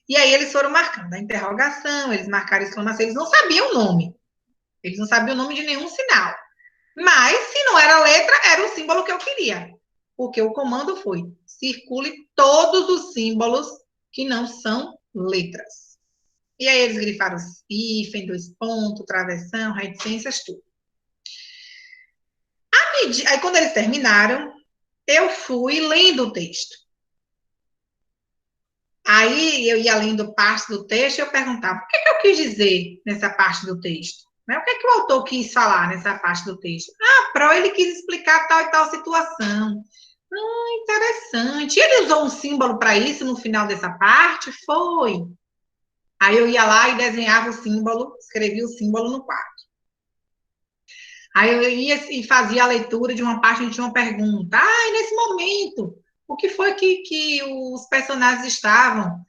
E aí eles foram marcando a interrogação, eles marcaram a exclamação, eles não sabiam o nome. Eles não sabiam o nome de nenhum sinal. Mas, se não era letra, era o símbolo que eu queria. Porque o comando foi, circule todos os símbolos que não são letras. E aí eles grifaram hífen, dois pontos, travessão, reticências, tudo. Aí, quando eles terminaram, eu fui lendo o texto. Aí, eu ia lendo parte do texto e eu perguntava, o que eu quis dizer nessa parte do texto? O que o autor quis falar nessa parte do texto? Ele quis explicar tal e tal situação. Interessante. Ele usou um símbolo para isso no final dessa parte? Foi. Aí eu ia lá e desenhava o símbolo, escrevia o símbolo no quadro. Aí eu ia e fazia a leitura de uma parte onde tinha uma pergunta. E nesse momento, o que foi que os personagens estavam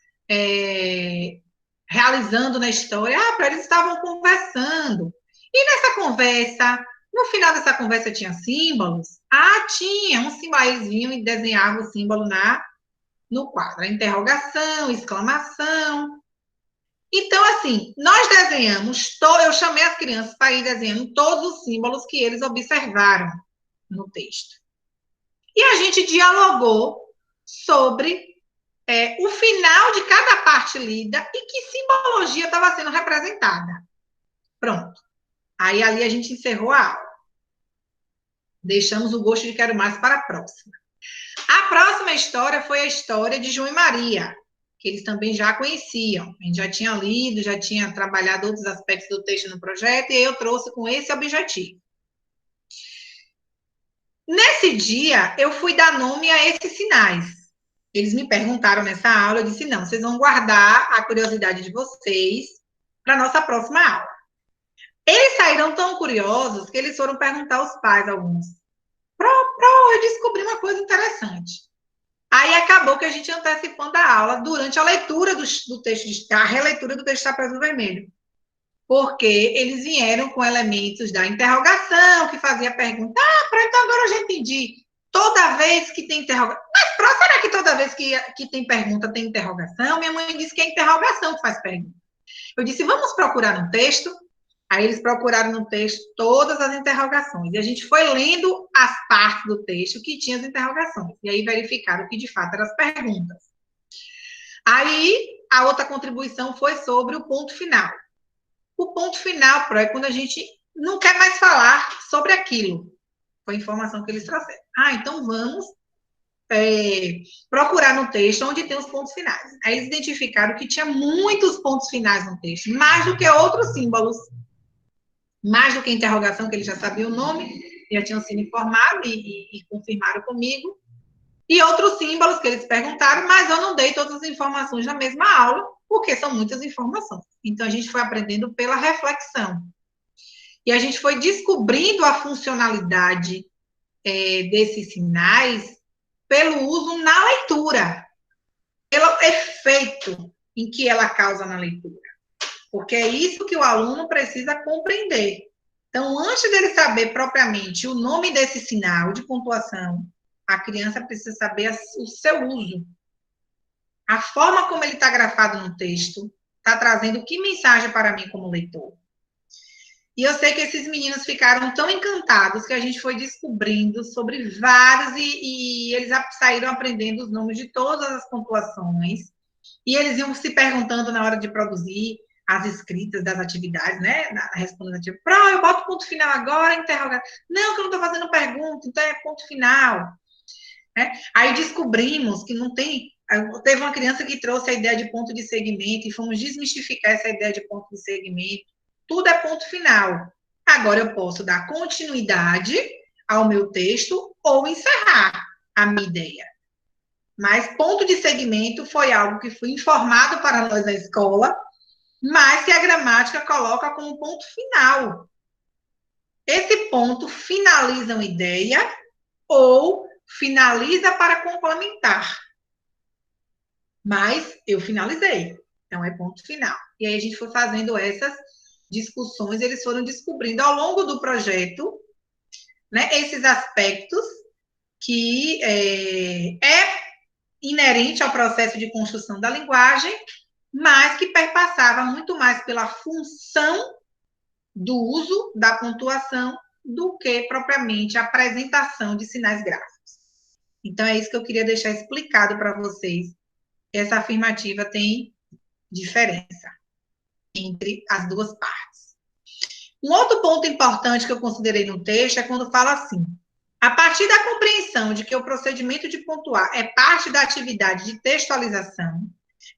realizando na história? Eles estavam conversando. E nessa conversa, no final dessa conversa tinha símbolos? Tinha um símbolo. Aí eles vinham e desenhavam o símbolo no quadro. A interrogação, exclamação. Então, assim, nós desenhamos, eu chamei as crianças para ir desenhando todos os símbolos que eles observaram no texto. E a gente dialogou sobre o final de cada parte lida e que simbologia estava sendo representada. Pronto. Aí ali a gente encerrou a aula. Deixamos o gosto de quero mais para a próxima. A próxima história foi a história de João e Maria, que eles também já conheciam. A gente já tinha lido, já tinha trabalhado outros aspectos do texto no projeto, e aí eu trouxe com esse objetivo. Nesse dia, eu fui dar nome a esses sinais. Eles me perguntaram nessa aula, eu disse, não, vocês vão guardar a curiosidade de vocês para a nossa próxima aula. Eles saíram tão curiosos que eles foram perguntar aos pais, alguns. Eu descobri uma coisa interessante. Aí acabou que a gente antecipando a aula durante a leitura do texto, a releitura do texto Chapéu Vermelho. Porque eles vieram com elementos da interrogação, que fazia pergunta. Então agora eu já entendi. Toda vez que tem interrogação. Mas será que toda vez que tem pergunta tem interrogação? Minha mãe disse que é interrogação que faz pergunta. Eu disse, vamos procurar no texto. Aí eles procuraram no texto todas as interrogações. E a gente foi lendo as partes do texto que tinha as interrogações. E aí verificaram que, de fato, eram as perguntas. Aí, a outra contribuição foi sobre o ponto final. O ponto final, é quando a gente não quer mais falar sobre aquilo. Foi a informação que eles trouxeram. Então vamos procurar no texto onde tem os pontos finais. Aí eles identificaram que tinha muitos pontos finais no texto, mais do que outros símbolos, mais do que interrogação, que eles já sabiam o nome, já tinham sido informados e confirmaram comigo, e outros símbolos que eles perguntaram, mas eu não dei todas as informações na mesma aula, porque são muitas informações. Então, a gente foi aprendendo pela reflexão. E a gente foi descobrindo a funcionalidade desses sinais pelo uso na leitura, pelo efeito em que ela causa na leitura. Porque é isso que o aluno precisa compreender. Então, antes dele saber propriamente o nome desse sinal de pontuação, a criança precisa saber o seu uso. A forma como ele está grafado no texto está trazendo que mensagem para mim como leitor. E eu sei que esses meninos ficaram tão encantados que a gente foi descobrindo sobre vários e eles saíram aprendendo os nomes de todas as pontuações. E eles iam se perguntando na hora de produzir as escritas das atividades, né? Respondendo a atividade, eu boto ponto final agora, interrogar. Não, que eu não estou fazendo pergunta, então é ponto final. Aí descobrimos que não tem... Teve uma criança que trouxe a ideia de ponto de segmento e fomos desmistificar essa ideia de ponto de segmento. Tudo é ponto final. Agora eu posso dar continuidade ao meu texto ou encerrar a minha ideia. Mas ponto de segmento foi algo que foi informado para nós na escola, mas que a gramática coloca como ponto final. Esse ponto finaliza uma ideia ou finaliza para complementar. Mas eu finalizei. Então, é ponto final. E aí a gente foi fazendo essas discussões, eles foram descobrindo ao longo do projeto, né, esses aspectos que é inerente ao processo de construção da linguagem, mas que perpassava muito mais pela função do uso da pontuação do que propriamente a apresentação de sinais gráficos. Então, é isso que eu queria deixar explicado para vocês. Essa afirmativa tem diferença entre as duas partes. Um outro ponto importante que eu considerei no texto é quando fala assim: a partir da compreensão de que o procedimento de pontuar é parte da atividade de textualização,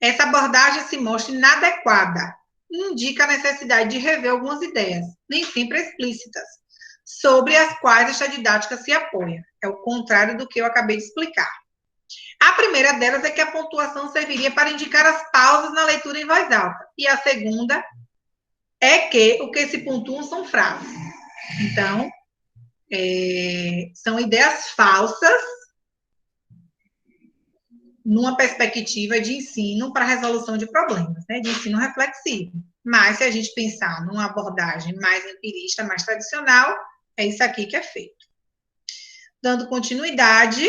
essa abordagem se mostra inadequada e indica a necessidade de rever algumas ideias, nem sempre explícitas, sobre as quais esta didática se apoia. É o contrário do que eu acabei de explicar. A primeira delas é que a pontuação serviria para indicar as pausas na leitura em voz alta. E a segunda é que o que se pontuam são frases. Então, são ideias falsas numa perspectiva de ensino para resolução de problemas, né? De ensino reflexivo. Mas, se a gente pensar numa abordagem mais empirista, mais tradicional, é isso aqui que é feito. Dando continuidade,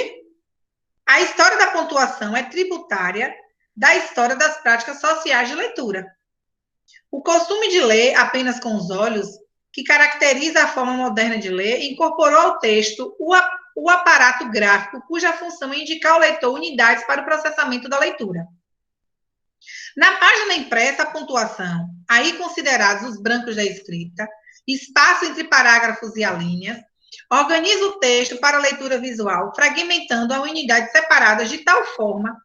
a história da pontuação é tributária da história das práticas sociais de leitura. O costume de ler apenas com os olhos, que caracteriza a forma moderna de ler, incorporou ao texto o aparato gráfico, cuja função é indicar ao leitor unidades para o processamento da leitura. Na página impressa, a pontuação, aí considerados os brancos da escrita, espaço entre parágrafos e alíneas, organiza o texto para leitura visual, fragmentando a unidades separadas de tal forma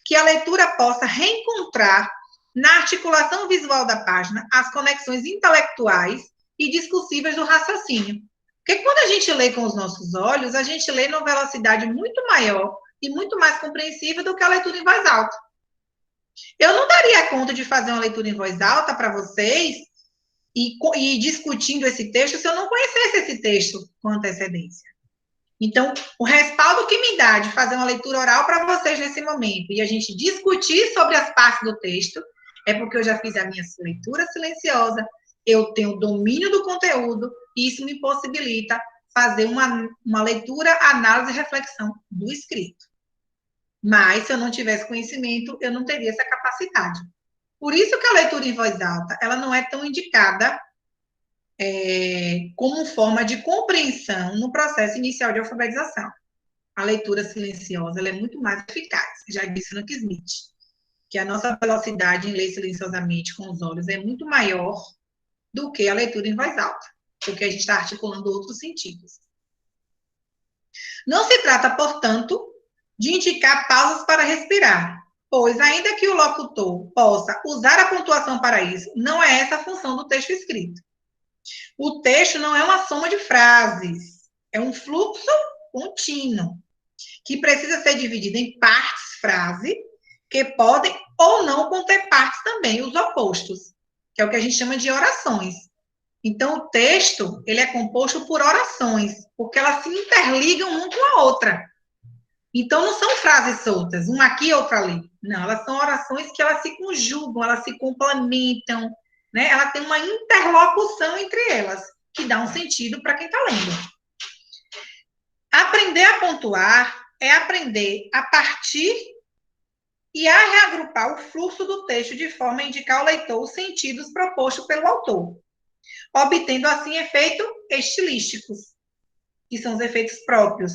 que a leitura possa reencontrar na articulação visual da página as conexões intelectuais e discursivas do raciocínio. Porque quando a gente lê com os nossos olhos, a gente lê numa velocidade muito maior e muito mais compreensível do que a leitura em voz alta. Eu não daria conta de fazer uma leitura em voz alta para vocês e discutindo esse texto se eu não conhecesse esse texto com antecedência. Então, o respaldo que me dá de fazer uma leitura oral para vocês nesse momento e a gente discutir sobre as partes do texto é porque eu já fiz a minha leitura silenciosa, eu tenho domínio do conteúdo e isso me possibilita fazer uma leitura, análise e reflexão do escrito. Mas, se eu não tivesse conhecimento, eu não teria essa capacidade. Por isso que a leitura em voz alta, ela não é tão indicada como forma de compreensão no processo inicial de alfabetização. A leitura silenciosa, ela é muito mais eficaz. Já disse no Smith, que a nossa velocidade em ler silenciosamente com os olhos é muito maior do que a leitura em voz alta, porque a gente está articulando outros sentidos. Não se trata, portanto, de indicar pausas para respirar, pois, ainda que o locutor possa usar a pontuação para isso, não é essa a função do texto escrito. O texto não é uma soma de frases, é um fluxo contínuo, que precisa ser dividido em partes frase, que podem ou não conter partes também, os opostos, que é o que a gente chama de orações. Então, o texto, ele é composto por orações, porque elas se interligam uma com a outra. Então, não são frases soltas, uma aqui e outra ali. Não, elas são orações que elas se conjugam, elas se complementam, né? Ela tem uma interlocução entre elas, que dá um sentido para quem está lendo. Aprender a pontuar é aprender a partir e a reagrupar o fluxo do texto de forma a indicar ao leitor os sentidos propostos pelo autor, obtendo assim efeitos estilísticos, que são os efeitos próprios.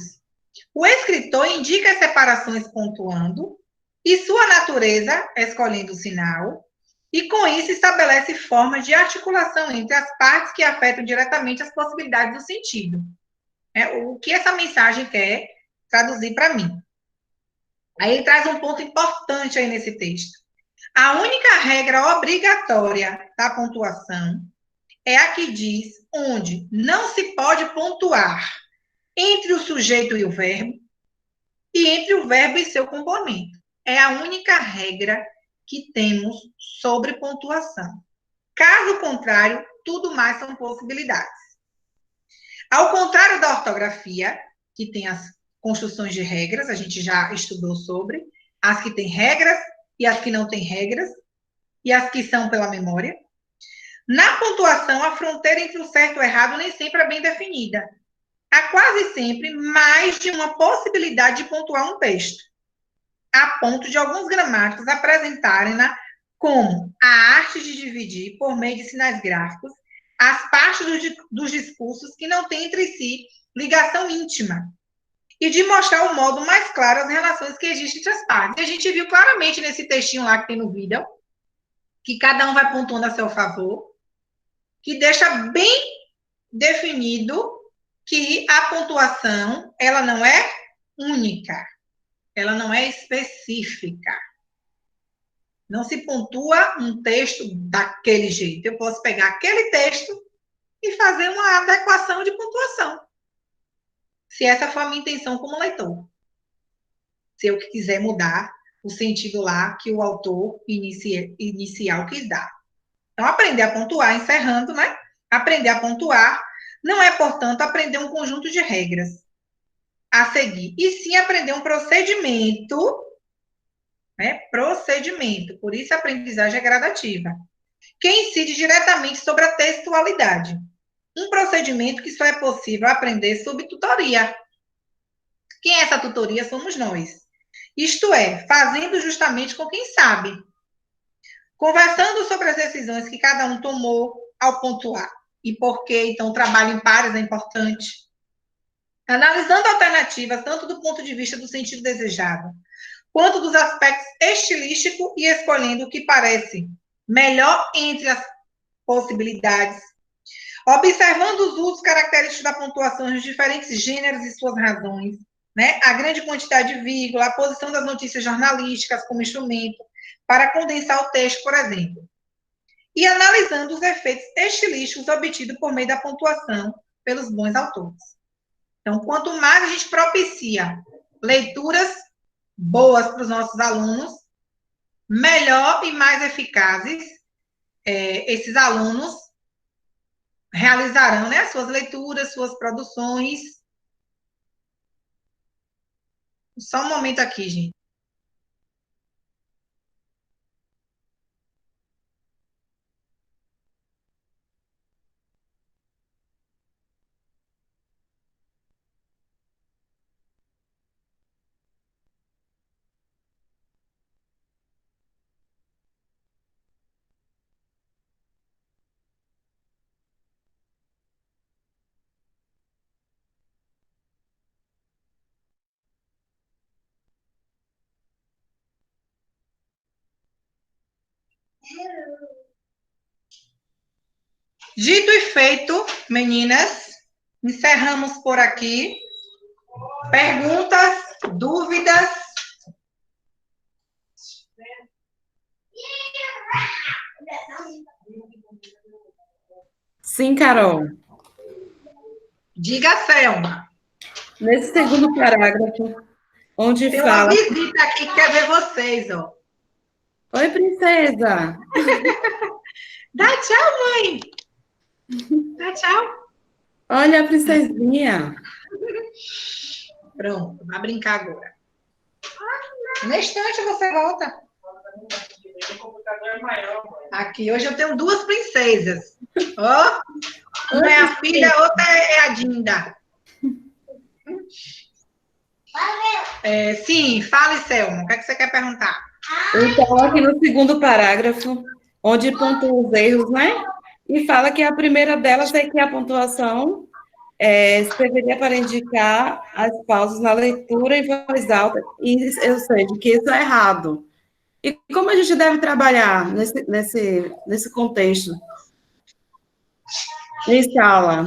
O escritor indica as separações pontuando e sua natureza escolhendo o sinal, e com isso estabelece formas de articulação entre as partes que afetam diretamente as possibilidades do sentido. O que essa mensagem quer traduzir para mim? Aí ele traz um ponto importante aí nesse texto. A única regra obrigatória da pontuação é a que diz onde não se pode pontuar entre o sujeito e o verbo e entre o verbo e seu complemento. É a única regra que temos sobre pontuação. Caso contrário, tudo mais são possibilidades. Ao contrário da ortografia, que tem as construções de regras, a gente já estudou sobre, as que têm regras e as que não têm regras, e as que são pela memória. Na pontuação, a fronteira entre o certo e o errado nem sempre é bem definida. Há quase sempre mais de uma possibilidade de pontuar um texto, a ponto de alguns gramáticos apresentarem-na como a arte de dividir, por meio de sinais gráficos, as partes dos discursos que não têm entre si ligação íntima, e de mostrar o modo mais claro as relações que existem entre as partes. E a gente viu claramente nesse textinho lá que tem no vídeo, que cada um vai pontuando a seu favor, que deixa bem definido que a pontuação, ela não é única, ela não é específica. Não se pontua um texto daquele jeito. Eu posso pegar aquele texto e fazer uma adequação de pontuação, se essa for a minha intenção como leitor. Se eu quiser mudar o sentido lá que o autor inicial quis dar. Então, aprender a pontuar, encerrando, né? Aprender a pontuar não é, portanto, aprender um conjunto de regras a seguir, e sim aprender um procedimento, né? Procedimento, por isso a aprendizagem é gradativa, que incide diretamente sobre a textualidade. Um procedimento que só é possível aprender sob tutoria. Quem é essa tutoria? Somos nós. Isto é, fazendo justamente com quem sabe. Conversando sobre as decisões que cada um tomou ao pontuar. E por que, então, o trabalho em pares é importante. Analisando alternativas, tanto do ponto de vista do sentido desejado, quanto dos aspectos estilísticos e escolhendo o que parece melhor entre as possibilidades. Observando os usos característicos da pontuação nos diferentes gêneros e suas razões, né? A grande quantidade de vírgula, a posição das notícias jornalísticas como instrumento para condensar o texto, por exemplo. E analisando os efeitos estilísticos obtidos por meio da pontuação pelos bons autores. Então, quanto mais a gente propicia leituras boas para os nossos alunos, melhor e mais eficazes esses alunos realizarão, né, suas leituras, suas produções. Só um momento aqui, gente. Dito e feito, meninas, encerramos por aqui. Perguntas, dúvidas? Sim, Carol. Diga, Selma. Nesse segundo parágrafo, onde Tem uma fala... visita aqui que quer ver vocês, ó. Oi, princesa. Dá tchau, mãe. Dá tchau. Olha a princesinha. Pronto, vai brincar agora. No instante você volta. Aqui, hoje eu tenho duas princesas. Ó, uma é a filha, a outra é a Dinda. Sim, fale, Selma. O que é que você quer perguntar? Então, aqui no segundo parágrafo, onde pontua os erros, né? E fala que a primeira delas é que a pontuação serviria para indicar as pausas na leitura em voz alta, ou seja, que isso é errado. E como a gente deve trabalhar nesse contexto, em sala?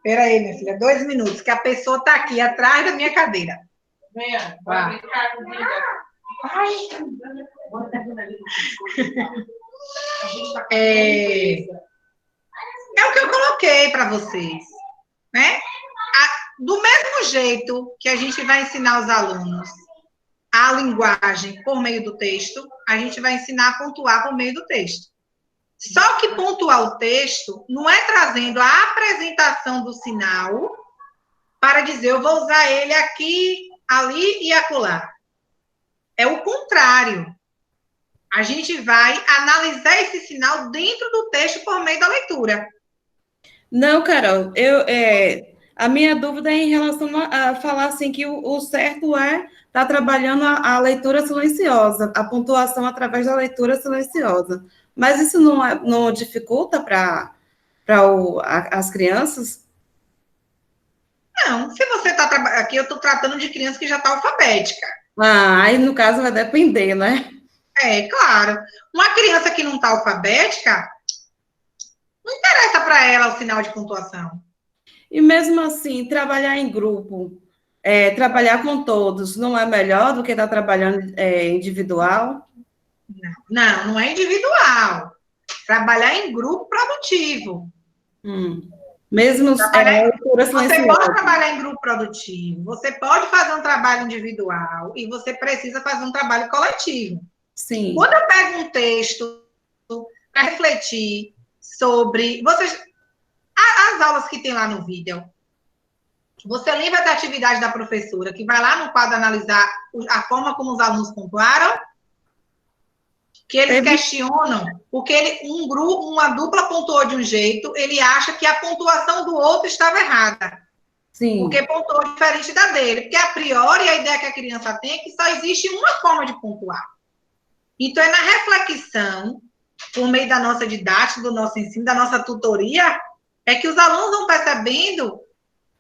Peraí, minha filha, 2 minutos, que a pessoa está aqui atrás da minha cadeira. Venha, vai brincar com é o que eu coloquei para vocês, né? Do mesmo jeito que a gente vai ensinar os alunos a linguagem por meio do texto, a gente vai ensinar a pontuar por meio do texto. Só que pontuar o texto não é trazendo a apresentação do sinal para dizer, eu vou usar ele aqui, ali e acolá. É o contrário. A gente vai analisar esse sinal dentro do texto por meio da leitura. Não, Carol, a minha dúvida é em relação a falar assim que o certo é estar trabalhando a leitura silenciosa, a pontuação através da leitura silenciosa. Mas isso não dificulta para as crianças? Não, se você está aqui, eu estou tratando de criança que já está alfabética. Aí no caso vai depender, né? Claro. Uma criança que não está alfabética, não interessa para ela o sinal de pontuação. E mesmo assim, trabalhar em grupo, trabalhar com todos, não é melhor do que estar trabalhando individual? Não é individual. Trabalhar em grupo produtivo. Mesmo você pode trabalhar em grupo produtivo, você pode fazer um trabalho individual e você precisa fazer um trabalho coletivo. Sim. Quando eu pego um texto para refletir sobre... as aulas que tem lá no vídeo, você lembra da atividade da professora, que vai lá no quadro analisar a forma como os alunos pontuaram? Que eles questionam, porque uma dupla pontuou de um jeito, ele acha que a pontuação do outro estava errada. Sim. Porque pontuou diferente da dele. Porque, a priori, a ideia que a criança tem é que só existe uma forma de pontuar. Então, é na reflexão, por meio da nossa didática, do nosso ensino, da nossa tutoria, é que os alunos vão percebendo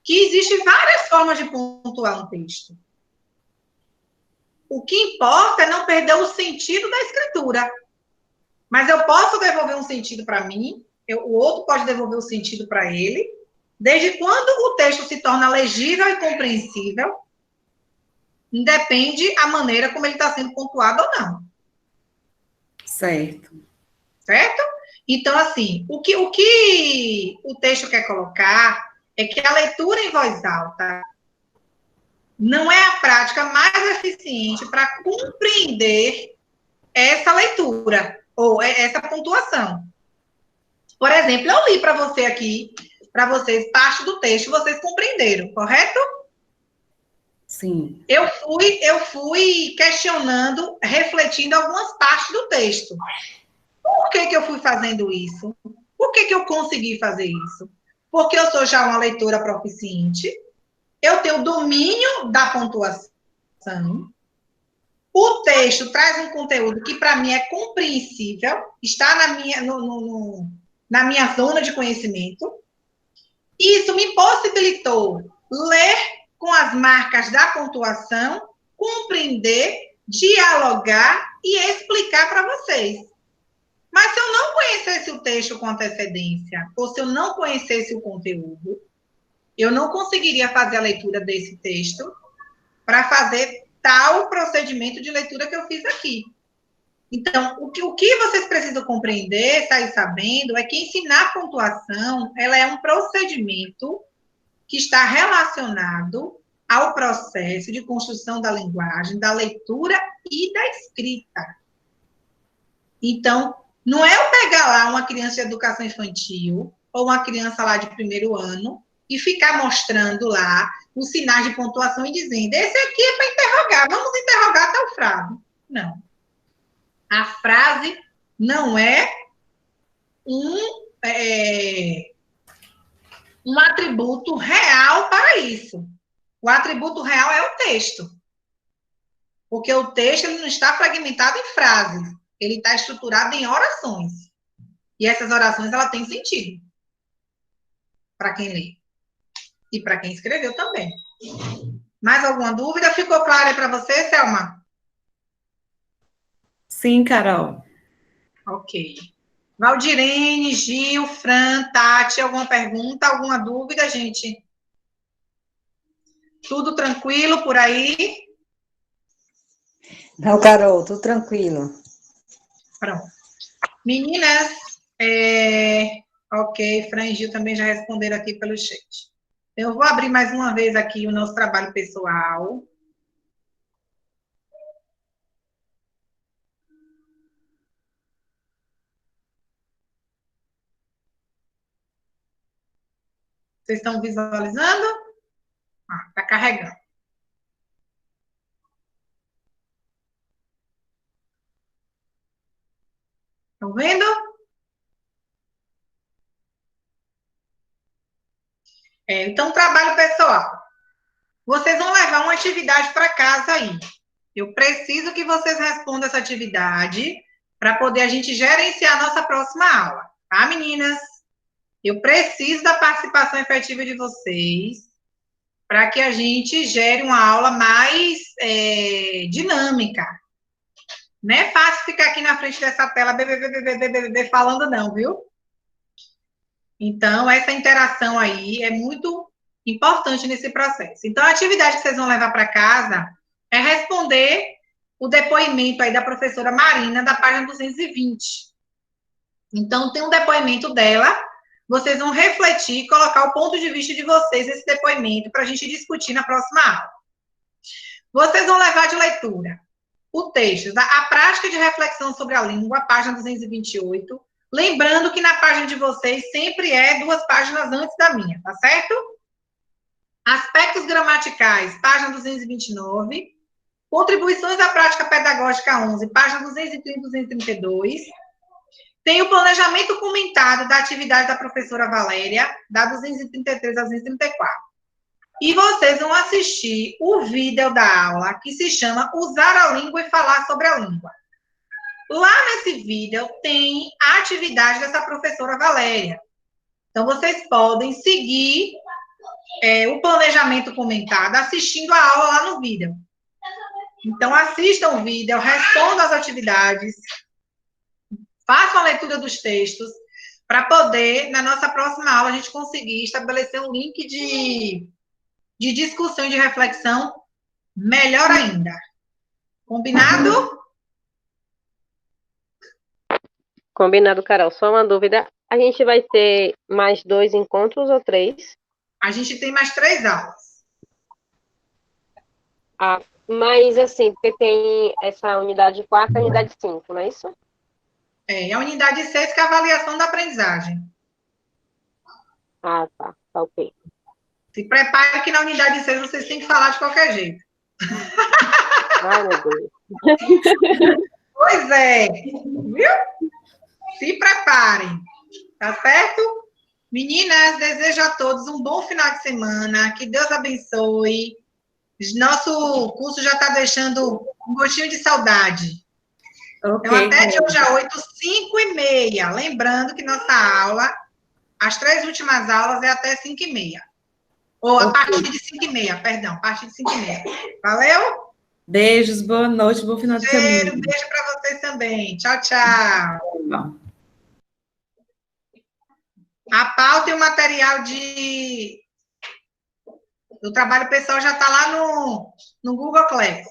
que existem várias formas de pontuar um texto. O que importa é não perder o sentido da escritura. Mas eu posso devolver um sentido para mim, o outro pode devolver o sentido para ele, desde quando o texto se torna legível e compreensível, independe a maneira como ele está sendo pontuado ou não. Certo. Certo? Então, assim, o que o texto quer colocar é que a leitura em voz alta não é a prática mais eficiente para compreender essa leitura, ou essa pontuação. Por exemplo, eu li para você aqui, para vocês, parte do texto, vocês compreenderam, correto? Sim. Eu fui questionando, refletindo algumas partes do texto. Por que eu fui fazendo isso? Por que eu consegui fazer isso? Porque eu sou já uma leitora proficiente, eu tenho domínio da pontuação, o texto traz um conteúdo que para mim é compreensível, está na minha zona de conhecimento, e isso me possibilitou ler com as marcas da pontuação, compreender, dialogar e explicar para vocês. Mas se eu não conhecesse o texto com antecedência, ou se eu não conhecesse o conteúdo, eu não conseguiria fazer a leitura desse texto para fazer tal procedimento de leitura que eu fiz aqui. Então, o que vocês precisam compreender, sair sabendo, é que ensinar pontuação, ela é um procedimento que está relacionado ao processo de construção da linguagem, da leitura e da escrita. Então, não é eu pegar lá uma criança de educação infantil ou uma criança lá de primeiro ano e ficar mostrando lá os sinais de pontuação e dizendo, esse aqui é para interrogar, vamos interrogar tal frase. Não. A frase não é um atributo real para isso. O atributo real é o texto. Porque o texto ele não está fragmentado em frases. Ele está estruturado em orações. E essas orações, ela têm sentido. Para quem lê. E para quem escreveu também. Mais alguma dúvida? Ficou claro aí para você, Selma? Sim, Carol. Ok. Valdirene, Gil, Fran, Tati, alguma pergunta, alguma dúvida, gente? Tudo tranquilo por aí? Não, Carol, tudo tranquilo. Pronto. Meninas, ok, Fran e Gil também já responderam aqui pelo chat. Eu vou abrir mais uma vez aqui o nosso trabalho pessoal. Vocês estão visualizando? Está carregando. Estão vendo? Então, trabalho pessoal. Vocês vão levar uma atividade para casa aí. Eu preciso que vocês respondam essa atividade para poder a gente gerenciar a nossa próxima aula. Tá, meninas? Eu preciso da participação efetiva de vocês para que a gente gere uma aula mais dinâmica. Não é fácil ficar aqui na frente dessa tela falando não, viu? Então, essa interação aí é muito importante nesse processo. Então, a atividade que vocês vão levar para casa é responder o depoimento aí da professora Marina, da página 220. Então, tem um depoimento dela, vocês vão refletir, colocar o ponto de vista de vocês nesse depoimento para a gente discutir na próxima aula. Vocês vão levar de leitura o texto, a prática de reflexão sobre a língua, página 228, lembrando que na página de vocês sempre é 2 páginas antes da minha, tá certo? Aspectos gramaticais, página 229, contribuições à prática pedagógica 11, página 230 e 232, tem o planejamento comentado da atividade da professora Valéria, da 233 a 234. E vocês vão assistir o vídeo da aula, que se chama Usar a Língua e Falar sobre a Língua. Lá nesse vídeo tem a atividade dessa professora Valéria. Então, vocês podem seguir o planejamento comentado assistindo a aula lá no vídeo. Então, assistam o vídeo, respondam as atividades, façam a leitura dos textos, para poder, na nossa próxima aula, a gente conseguir estabelecer um link de discussão e de reflexão melhor ainda. Combinado? Combinado, Carol. Só uma dúvida. A gente vai ter mais 2 encontros ou 3? A gente tem mais 3 aulas. Mas, assim, porque tem essa unidade 4 e a unidade 5, não é isso? A unidade 6 que é a avaliação da aprendizagem. Tá. Tá ok. Se prepare que na unidade 6 vocês têm que falar de qualquer jeito. Ai, meu Deus. Pois é. Viu? Se preparem. Tá certo? Meninas, desejo a todos um bom final de semana. Que Deus abençoe. Nosso curso já está deixando um gostinho de saudade. Okay, então, até de hoje a 8, 5h30. Lembrando que nossa aula, as 3 últimas aulas é até 5h30. Ou a partir de 5h30, perdão, a partir de 5h30. Valeu? Beijos, boa noite, bom final de semana. Beijo para vocês também. Tchau, tchau. A pauta e o material de O trabalho pessoal já está lá no Google Class.